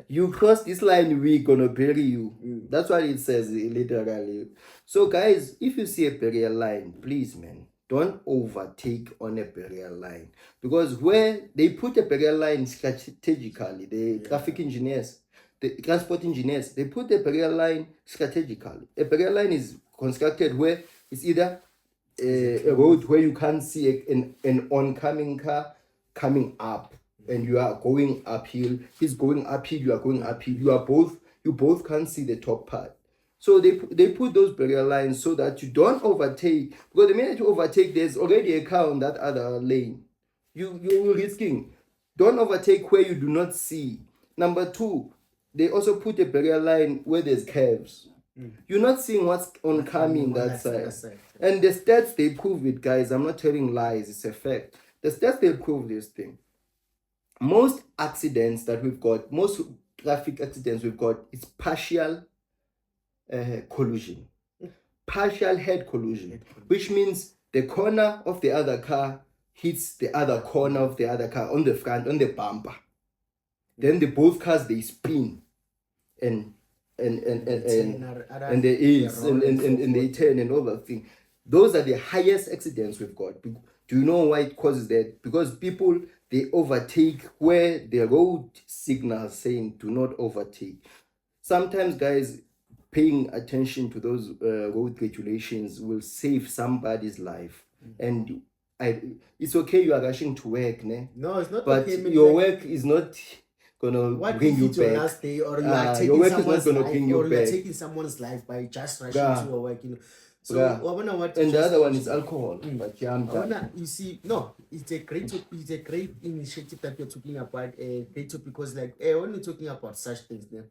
You cross this line, we're gonna bury you. That's what it says literally. So, guys, if you see a burial line, please, man, don't overtake on a burial line, because where they put a burial line strategically, the traffic engineers, the transport engineers, they put a burial line strategically. A burial line is constructed where it's either a road where you can't see an oncoming car coming up, and you are going uphill. He's going uphill. You are going uphill. You both can't see the top part. So they put those burial lines so that you don't overtake. Because the minute you overtake, there's already a car on that other lane. You're risking. Don't overtake where you do not see. Number 2, they also put a burial line where there's curves. You're not seeing what's oncoming that side. And the stats, they prove it, guys. I'm not telling lies. It's a fact. The stats, they prove this thing. Most accidents that we've got, most traffic accidents we've got, is partial collision. Partial head collision. Which means the corner of the other car hits the other corner of the other car on the front, on the bumper. Then the both cars, they spin. And they ease and they turn and all that thing. Those are the highest accidents we've got. Do you know why it causes that? Because people, they overtake where the road signal saying do not overtake. Sometimes, guys, paying attention to those road regulations will save somebody's life. And it's okay you are rushing to work, ne? No, it's not. But okay, your work is not gonna bring you back. Your last day, or you are taking someone's life, or you are taking someone's life by just rushing to your work, So and the other one is alcohol. But you see, no, it's a great initiative that you're talking about. Great topic, because when you're talking about such things, you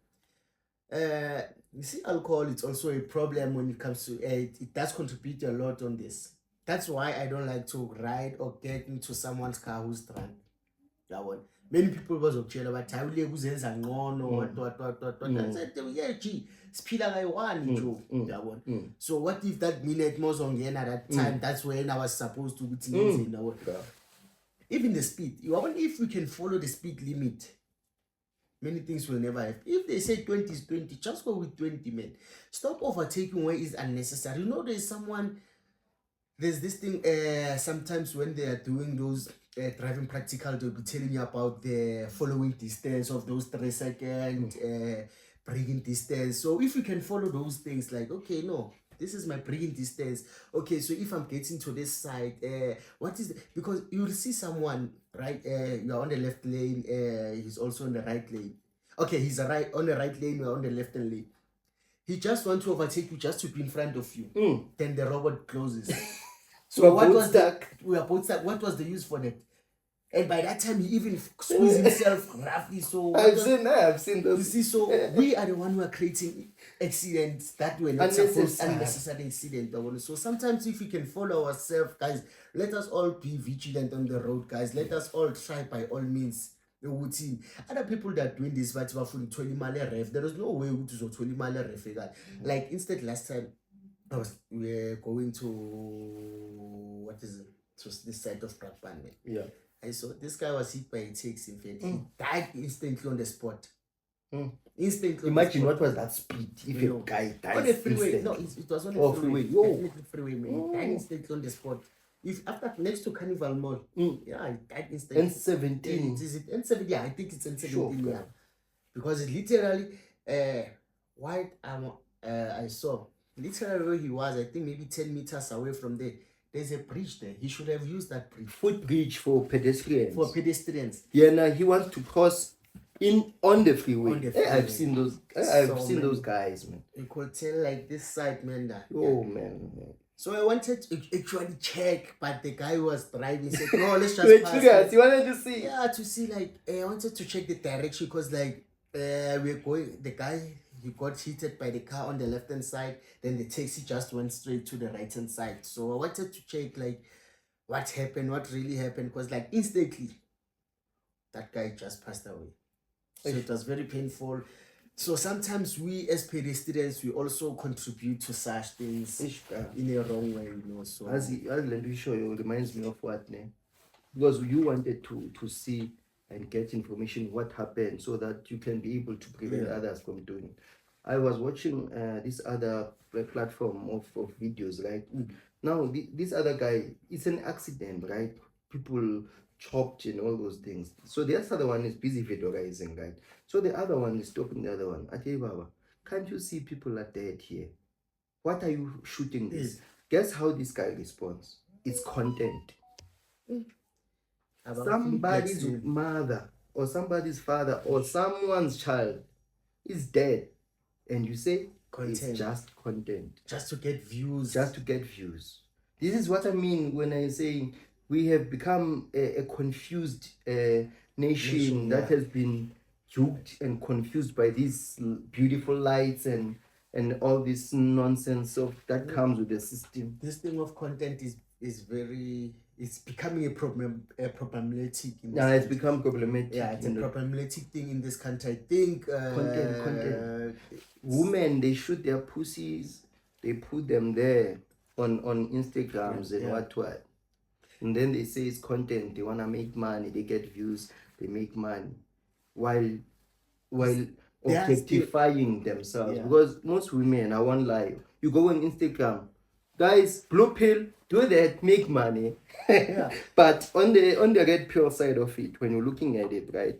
see, alcohol, it's also a problem when it comes to it does contribute a lot on this. That's why I don't like to ride or get into someone's car who's drunk. That one. Many people was okay, but I will uzenza ngono what. Yeah, gee, speeda guy one Joe. That one. So what if that minute was on at that time? That's when I was supposed to be even the speed. If we can follow the speed limit, many things will never happen. If they say 20 is 20, just go with 20, man. Stop overtaking where is unnecessary. There's this thing, sometimes when they are doing those driving practical, they'll be telling you about the following distance of those 3 seconds, braking distance. So if you can follow those things, like, okay, no, this is my braking distance. Okay, so if I'm getting to this side, what is because you'll see someone, right? You're on the left lane, he's also on the right lane. Okay, he's on the right lane, you're on the left lane. He just wants to overtake you just to be in front of you. Then the robot closes. So we are both stuck. What was the use for that? And by that time, he even squeezed himself roughly. So I've seen those. You see, so we are the one who are creating accidents that were not supposed unnecessary accident. So sometimes if we can follow ourselves, guys, let us all be vigilant on the road, guys. Let us all try by all means. Other people that are doing this, but there is no way to 20 mile ref. Like instead, last time we were going to to this side of Brakpan. Yeah. I saw this guy was hit by a taxi. In fact, he died instantly on the spot. Instantly. Imagine what was that speed if a guy dies on the freeway. instantly. No, it was on the freeway. Yo. Definitely freeway, man. He died instantly on the spot. If after next to Carnival Mall, yeah, he died instantly. N17. Is it N17? Yeah, I think it's N17. Sure, yeah, because it literally, white I saw literally where he was. I think maybe 10 meters away from there. There's a bridge there. He should have used that bridge. Footbridge for pedestrians. For pedestrians. Yeah, now he wants to cross on the freeway. I've seen those. I've seen those guys, man. You could tell like this side, man. Man. So I wanted to actually check, but the guy who was driving said, "No, let's just pass." Guys, you wanted to see? Yeah, to see like I wanted to check the direction because like we're going. The guy, he got hit by the car on the left hand side. Then the taxi just went straight to the right hand side. So I wanted to check like what happened, what really happened, because like instantly that guy just passed away. So it was very painful. So sometimes we as pedestrians, we also contribute to such things in a wrong way, you know. So as let me show you, reminds me of what, ne? Because you wanted to see and get information what happened so that you can be able to prevent others from doing it. I was watching this other platform of videos, right? Now this other guy, it's an accident, right? People chopped and all those things. So the other one is busy videoizing, right? So the other one is stopping the other one. I tell you, Baba, can't you see people are dead here? What are you shooting this? Guess how this guy responds? It's content. Somebody's mother or somebody's father or someone's child is dead. And you say content. It's just content. Just to get views. Just to get views. This is what I mean when I say we have become a confused nation that has been duped and confused by these beautiful lights and all this nonsense that comes with the system. This thing of content is very, it's becoming a problematic. It's become problematic. Yeah, it's a problematic thing in this country. I think content. Women, they shoot their pussies, they put them there on Instagrams and what. And then they say it's content. They wanna make money. They get views. They make money, while objectifying themselves. Because most women, I won't lie. You go on Instagram, guys, blue pill, do that, make money. But on the red pill side of it, when you're looking at it, right,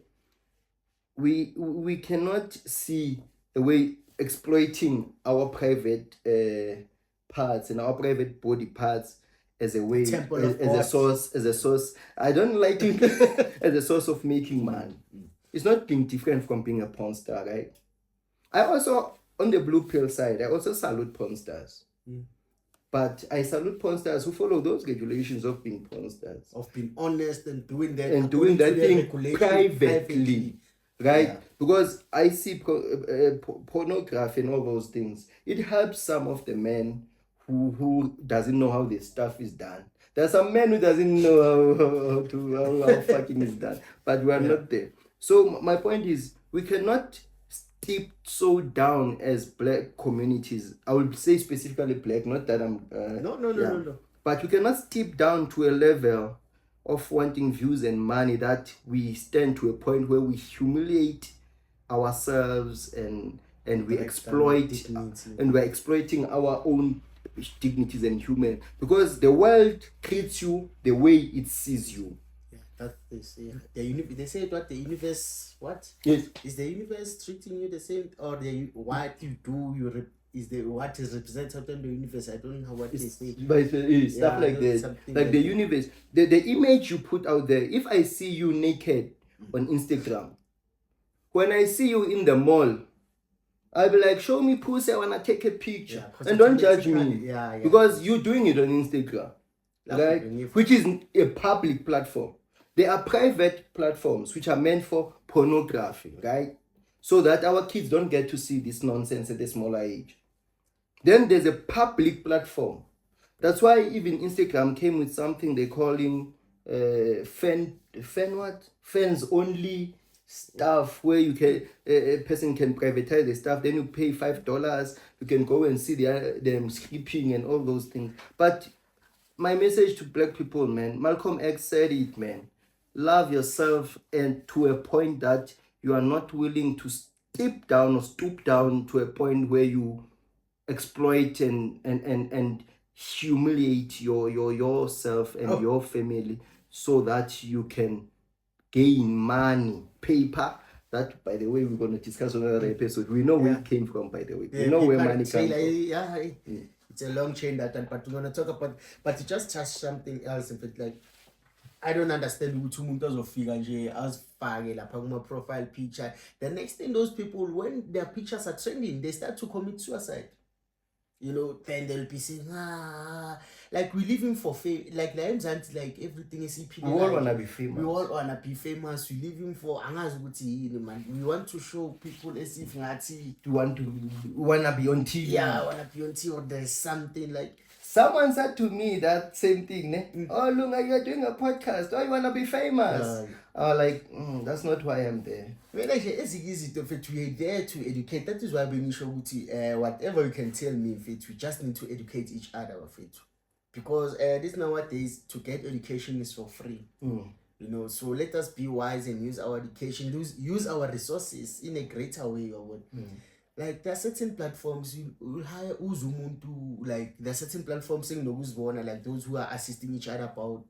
we cannot see the way exploiting our private parts and our private body parts as a way, as a source. I don't like it as a source of making money. It's not being different from being a porn star, right? I also, on the blue pill side, I also salute porn stars. But I salute porn stars who follow those regulations of being porn stars. Of being honest and doing that. And doing that thing privately. Right? Yeah. Because I see pornography and all those things. It helps some of the men who doesn't know how this stuff is done. There's some men who doesn't know how fucking is done. But we are not there. So my point is, we cannot steep so down as black communities. I will say specifically black, not that I'm... No. But we cannot steep down to a level of wanting views and money that we stand to a point where we humiliate ourselves and we exploit and we're exploiting our own dignities and human, because the world treats you the way it sees you. That's they say what the universe, what? Yes. Is the universe treating you the same, or what you do what is represented in the universe? I don't know what they say. But it's stuff like that. Like the universe, the image you put out there. If I see you naked on Instagram, when I see you in the mall, I'll be like, show me pussy, I wanna take a picture. And don't judge me. Because you're doing it on Instagram. Right? Which is a public platform. There are private platforms which are meant for pornography, right? So that our kids don't get to see this nonsense at a smaller age. Then there's a public platform. That's why even Instagram came with something they calling fans only stuff, where you can a person can privatize the stuff. Then you pay $5. You can go and see them skipping and all those things. But my message to black people, man, Malcolm X said it, man. love yourself, and to a point that you are not willing to stoop down to a point where you exploit and humiliate yourself and your family so that you can gain money, paper. That, by the way, we're going to discuss on another episode. We know where it came from, by the way. We know where money comes from. It's a long chain that, but we're going to talk about, but you just touched something else. In fact, like, I don't understand ukuthi umuntu azofika nje azifake lapha kuma profile picture. The next thing, those people, when their pictures are trending, they start to commit suicide. You know, then they'll be saying, like we're living for fame, like everything is we all wanna be famous. We all wanna be famous. We're living for we want to show people as if wanna be on TV. Yeah, wanna be on TV, or there's something like. Someone said to me that same thing, ne? Oh, Lunga, you're doing a podcast. Oh, you want to be famous? That's not why I'm there. Well, actually, it's easy to fit. We're there to educate. That is why we show whatever you can tell me, fit. We just need to educate each other of it. Because this nowadays, to get education is for free. You know, so let us be wise and use our education, use our resources in a greater way. Like there are certain platforms you hire like there are certain platforms saying like those who are assisting each other about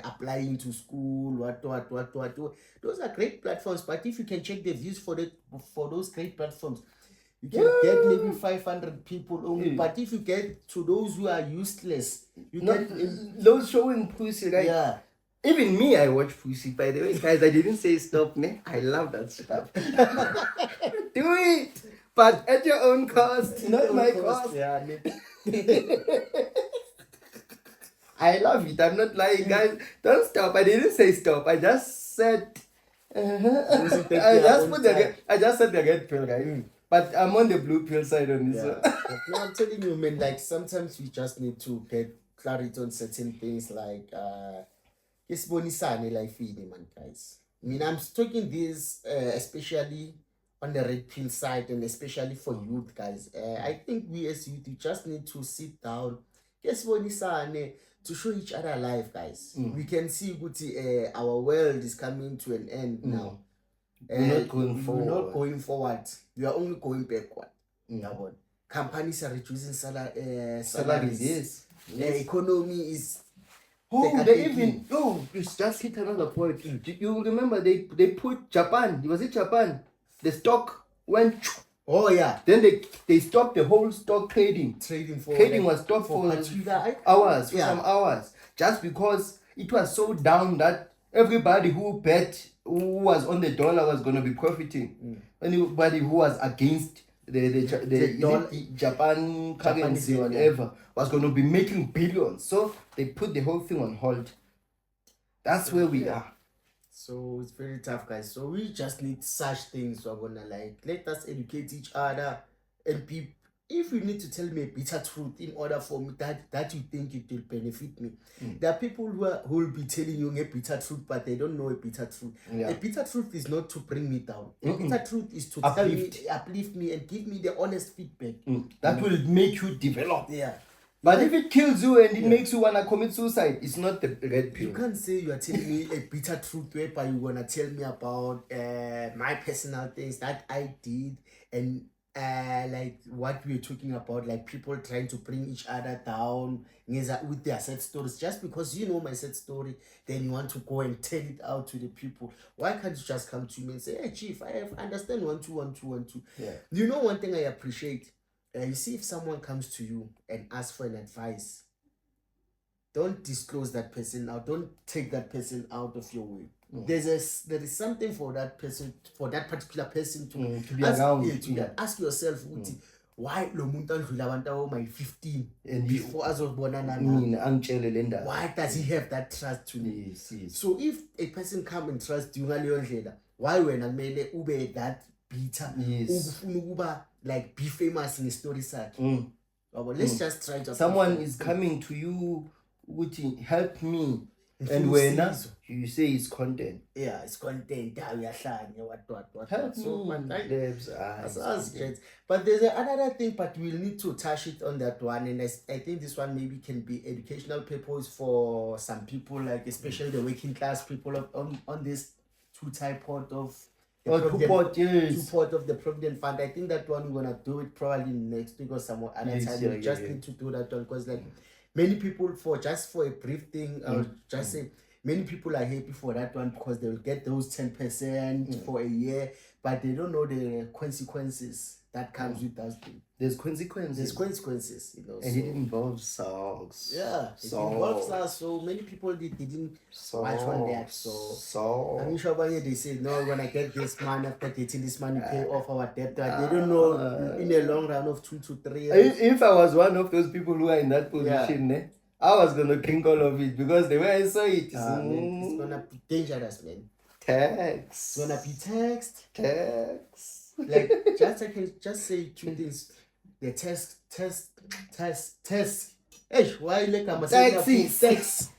applying to school, what. Those are great platforms, but if you can check the views for those great platforms, you can get maybe 500 people only. But if you get to those who are useless, you get those showing pussy, right? Yeah. Even me, I watch pussy, by the way, guys. I didn't say stop, man. I love that stuff. Do it, but at your own cost, not my cost. Yeah. I love it. I'm not lying, guys. Don't stop. I didn't say stop. I just said. I just said the red pill, guys. But I'm on the blue pill side on this one. No, I'm telling you, man. Like sometimes we just need to get clarity on certain things, like life man, guys. I mean, I'm talking this especially on the red pill side, and especially for youth, guys. I think we as youth, we just need to sit down, to show each other life, guys. We can see our world is coming to an end now. We're not going forward. We're not going forward. We are only going backward. Companies are reducing salaries. Yes. The economy is. It's just hit another point. You remember they put Japan. Was it Japan? The stock went. Oh yeah. Then they stopped the whole stock trading. Trading was stopped for hours, some hours, just because it was so down that everybody who bet, who was on the dollar, was going to be profiting. Anybody who was against the Japan currency or whatever was going to be making billions. So they put the whole thing on hold. That's where we are. So it's very tough, guys. So we just need such things. So I'm gonna let us educate each other, and if you need to tell me a bitter truth in order for me that you think it will benefit me. There are people who will be telling you a bitter truth, but they don't know a bitter truth. A bitter truth is not to bring me down. A bitter truth is to uplift me and give me the honest feedback. That will make you develop. Yeah. But if it kills you and it makes you wanna commit suicide, it's not the red pill. You can't say you are telling me a bitter truth whereby you wanna tell me about my personal things that I did, and like what we were talking about, like people trying to bring each other down with their sad stories. Just because you know my sad story, then you want to go and tell it out to the people. Why can't you just come to me and say, hey chief, I understand 1 2 1 2 1 2. You know, one thing I appreciate, you see, if someone comes to you and asks for an advice, don't disclose that person now. Don't take that person out of your way. There is something for that person, for that particular person to be around. Ask yourself, why lo muntu andlula abantu my 15 and before azobonana nami? Why does he have that trust to me? Yes. So if a person come and trust you ngaleyo ndlela, why wena kumele ube that bitter? Ufuna ukuba like be famous in a story side. Let's just try to. Someone is coming to you, would help me And when you say it's content. Yeah, it's content. What. Help So, me, Debs, but there's another thing, but we'll need to touch it on that one. And I think this one maybe can be educational purpose for some people, like especially the working class people on this two-type pot of two pot of the Provident Fund. I think that one we're gonna do it probably next week or some other time. We just need to do that one because like many people for a brief thing, just say many people are happy for that one because they will get those 10% for a year, but they don't know the consequences that comes with that thing. There's consequences. You know. And it involves songs. Yeah, it involves us. So many people didn't watch on that. So I'm sure when they say, no, when I get this money, after getting this money, pay off our debt. They don't know in the long run of 2 to 3 years. If I was one of those people who are in that position, I was going to think all of it because the way I saw it, man, it's going to be dangerous, man. Tax. It's going to be taxed. Tax. Like, I can just say 2 things. The test. Hey, why like I'm saying sex?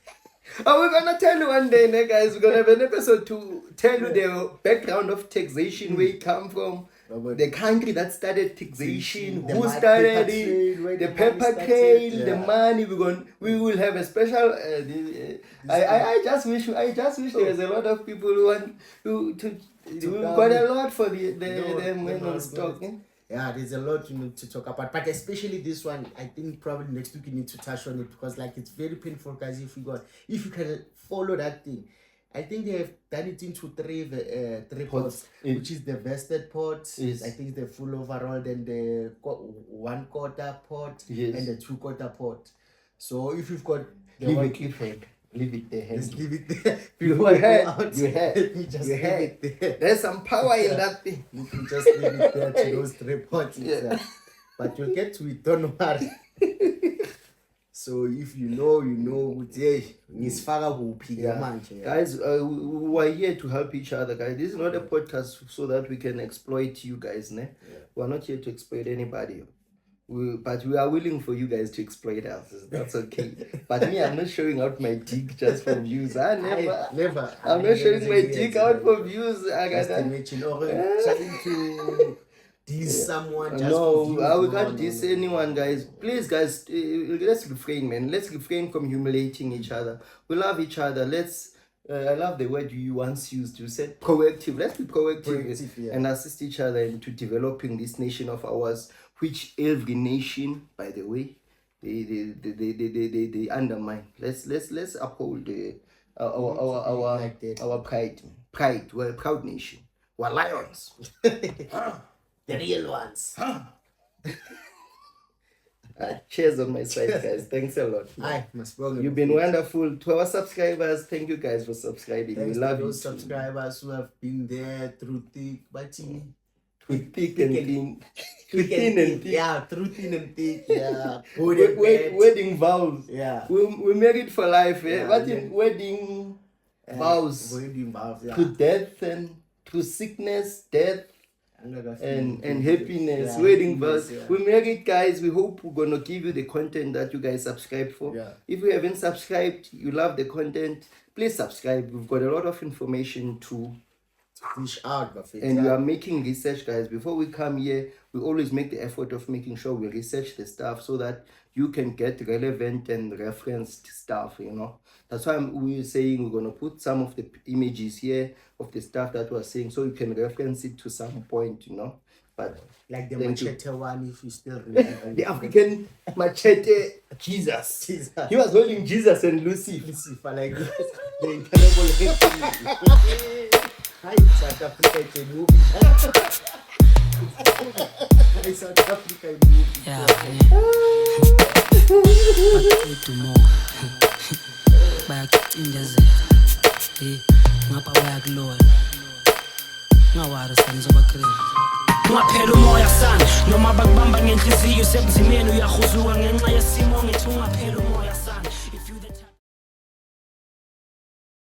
Oh, we're gonna tell you one day, guys. We're gonna have an episode to tell you the background of taxation, where it come from, the country that started taxation, who started it, the paper trail, the money. We will have a special. I just wish there was a lot of people who want we got a lot for the men on stock. Yeah, there's a lot to talk about, but especially this one, I think probably next week you need to touch on it because like it's very painful, guys. If you can follow that thing, I think they have done it into three pots, which is the vested pot. Yes. I think the full overall, then the 1/4 pot, and the 2/4 pot. So if you've got leave it there. Just leave it there. You heard. Leave it there. There's some power in that thing. You can just leave it there to those 3 pots. But you'll get to it, don't worry. So if you know, guys, we are here to help each other, guys. This is not a podcast so that we can exploit you guys. We're not here to exploit anybody. But we are willing for you guys to exploit us. That's okay. But me, I'm not showing out my dick just for views. Never. I'm not showing my dick out for views. Just imagine, trying to diss someone. Just we can't diss anyone, guys. Please, guys, let's refrain, man. Let's refrain from humiliating each other. We love each other. I love the word you once used. You said proactive. Let's be proactive and assist each other into developing this nation of ours, which every nation, by the way, they undermine. Let's uphold our pride. We're a proud nation. We're lions. The real ones. Cheers on my side, guys. Thanks a lot. You've been wonderful. To our subscribers, thank you guys for subscribing. Thanks we love to those you. Subscribers who have been there through thick, through thin and thick. Yeah, through thin and thick. Yeah. Wedding vows. Yeah. We married for life. Wedding vows. Wedding vows. Yeah. To death and to sickness, death. And happiness, wedding vows. We married, guys. We hope we're gonna give you the content that you guys subscribe for. If you haven't subscribed, you love the content, please subscribe. We've got a lot of information to fish out, and we are making research, guys. Before we come here, we always make the effort of making sure we research the stuff so that you can get relevant and referenced stuff. That's why we're saying we're gonna put some of the images here of the stuff that we're saying so you can reference it to some point. But like the machete one, if you still remember. The African machete, Jesus. He was holding Jesus and Lucifer like this. The incredible. Hi, South Africa, it's a movie. Hi, South Africa, movie. Yeah. Back in the zone. Ngapha bayakulola. Ngawari sanzoba cream. Ungaphela umoya sana noma bakubamba ngenhliziyo sebuzimeni uyahuzuka ngenxa yesimo ngithi ungaphela umoya sana.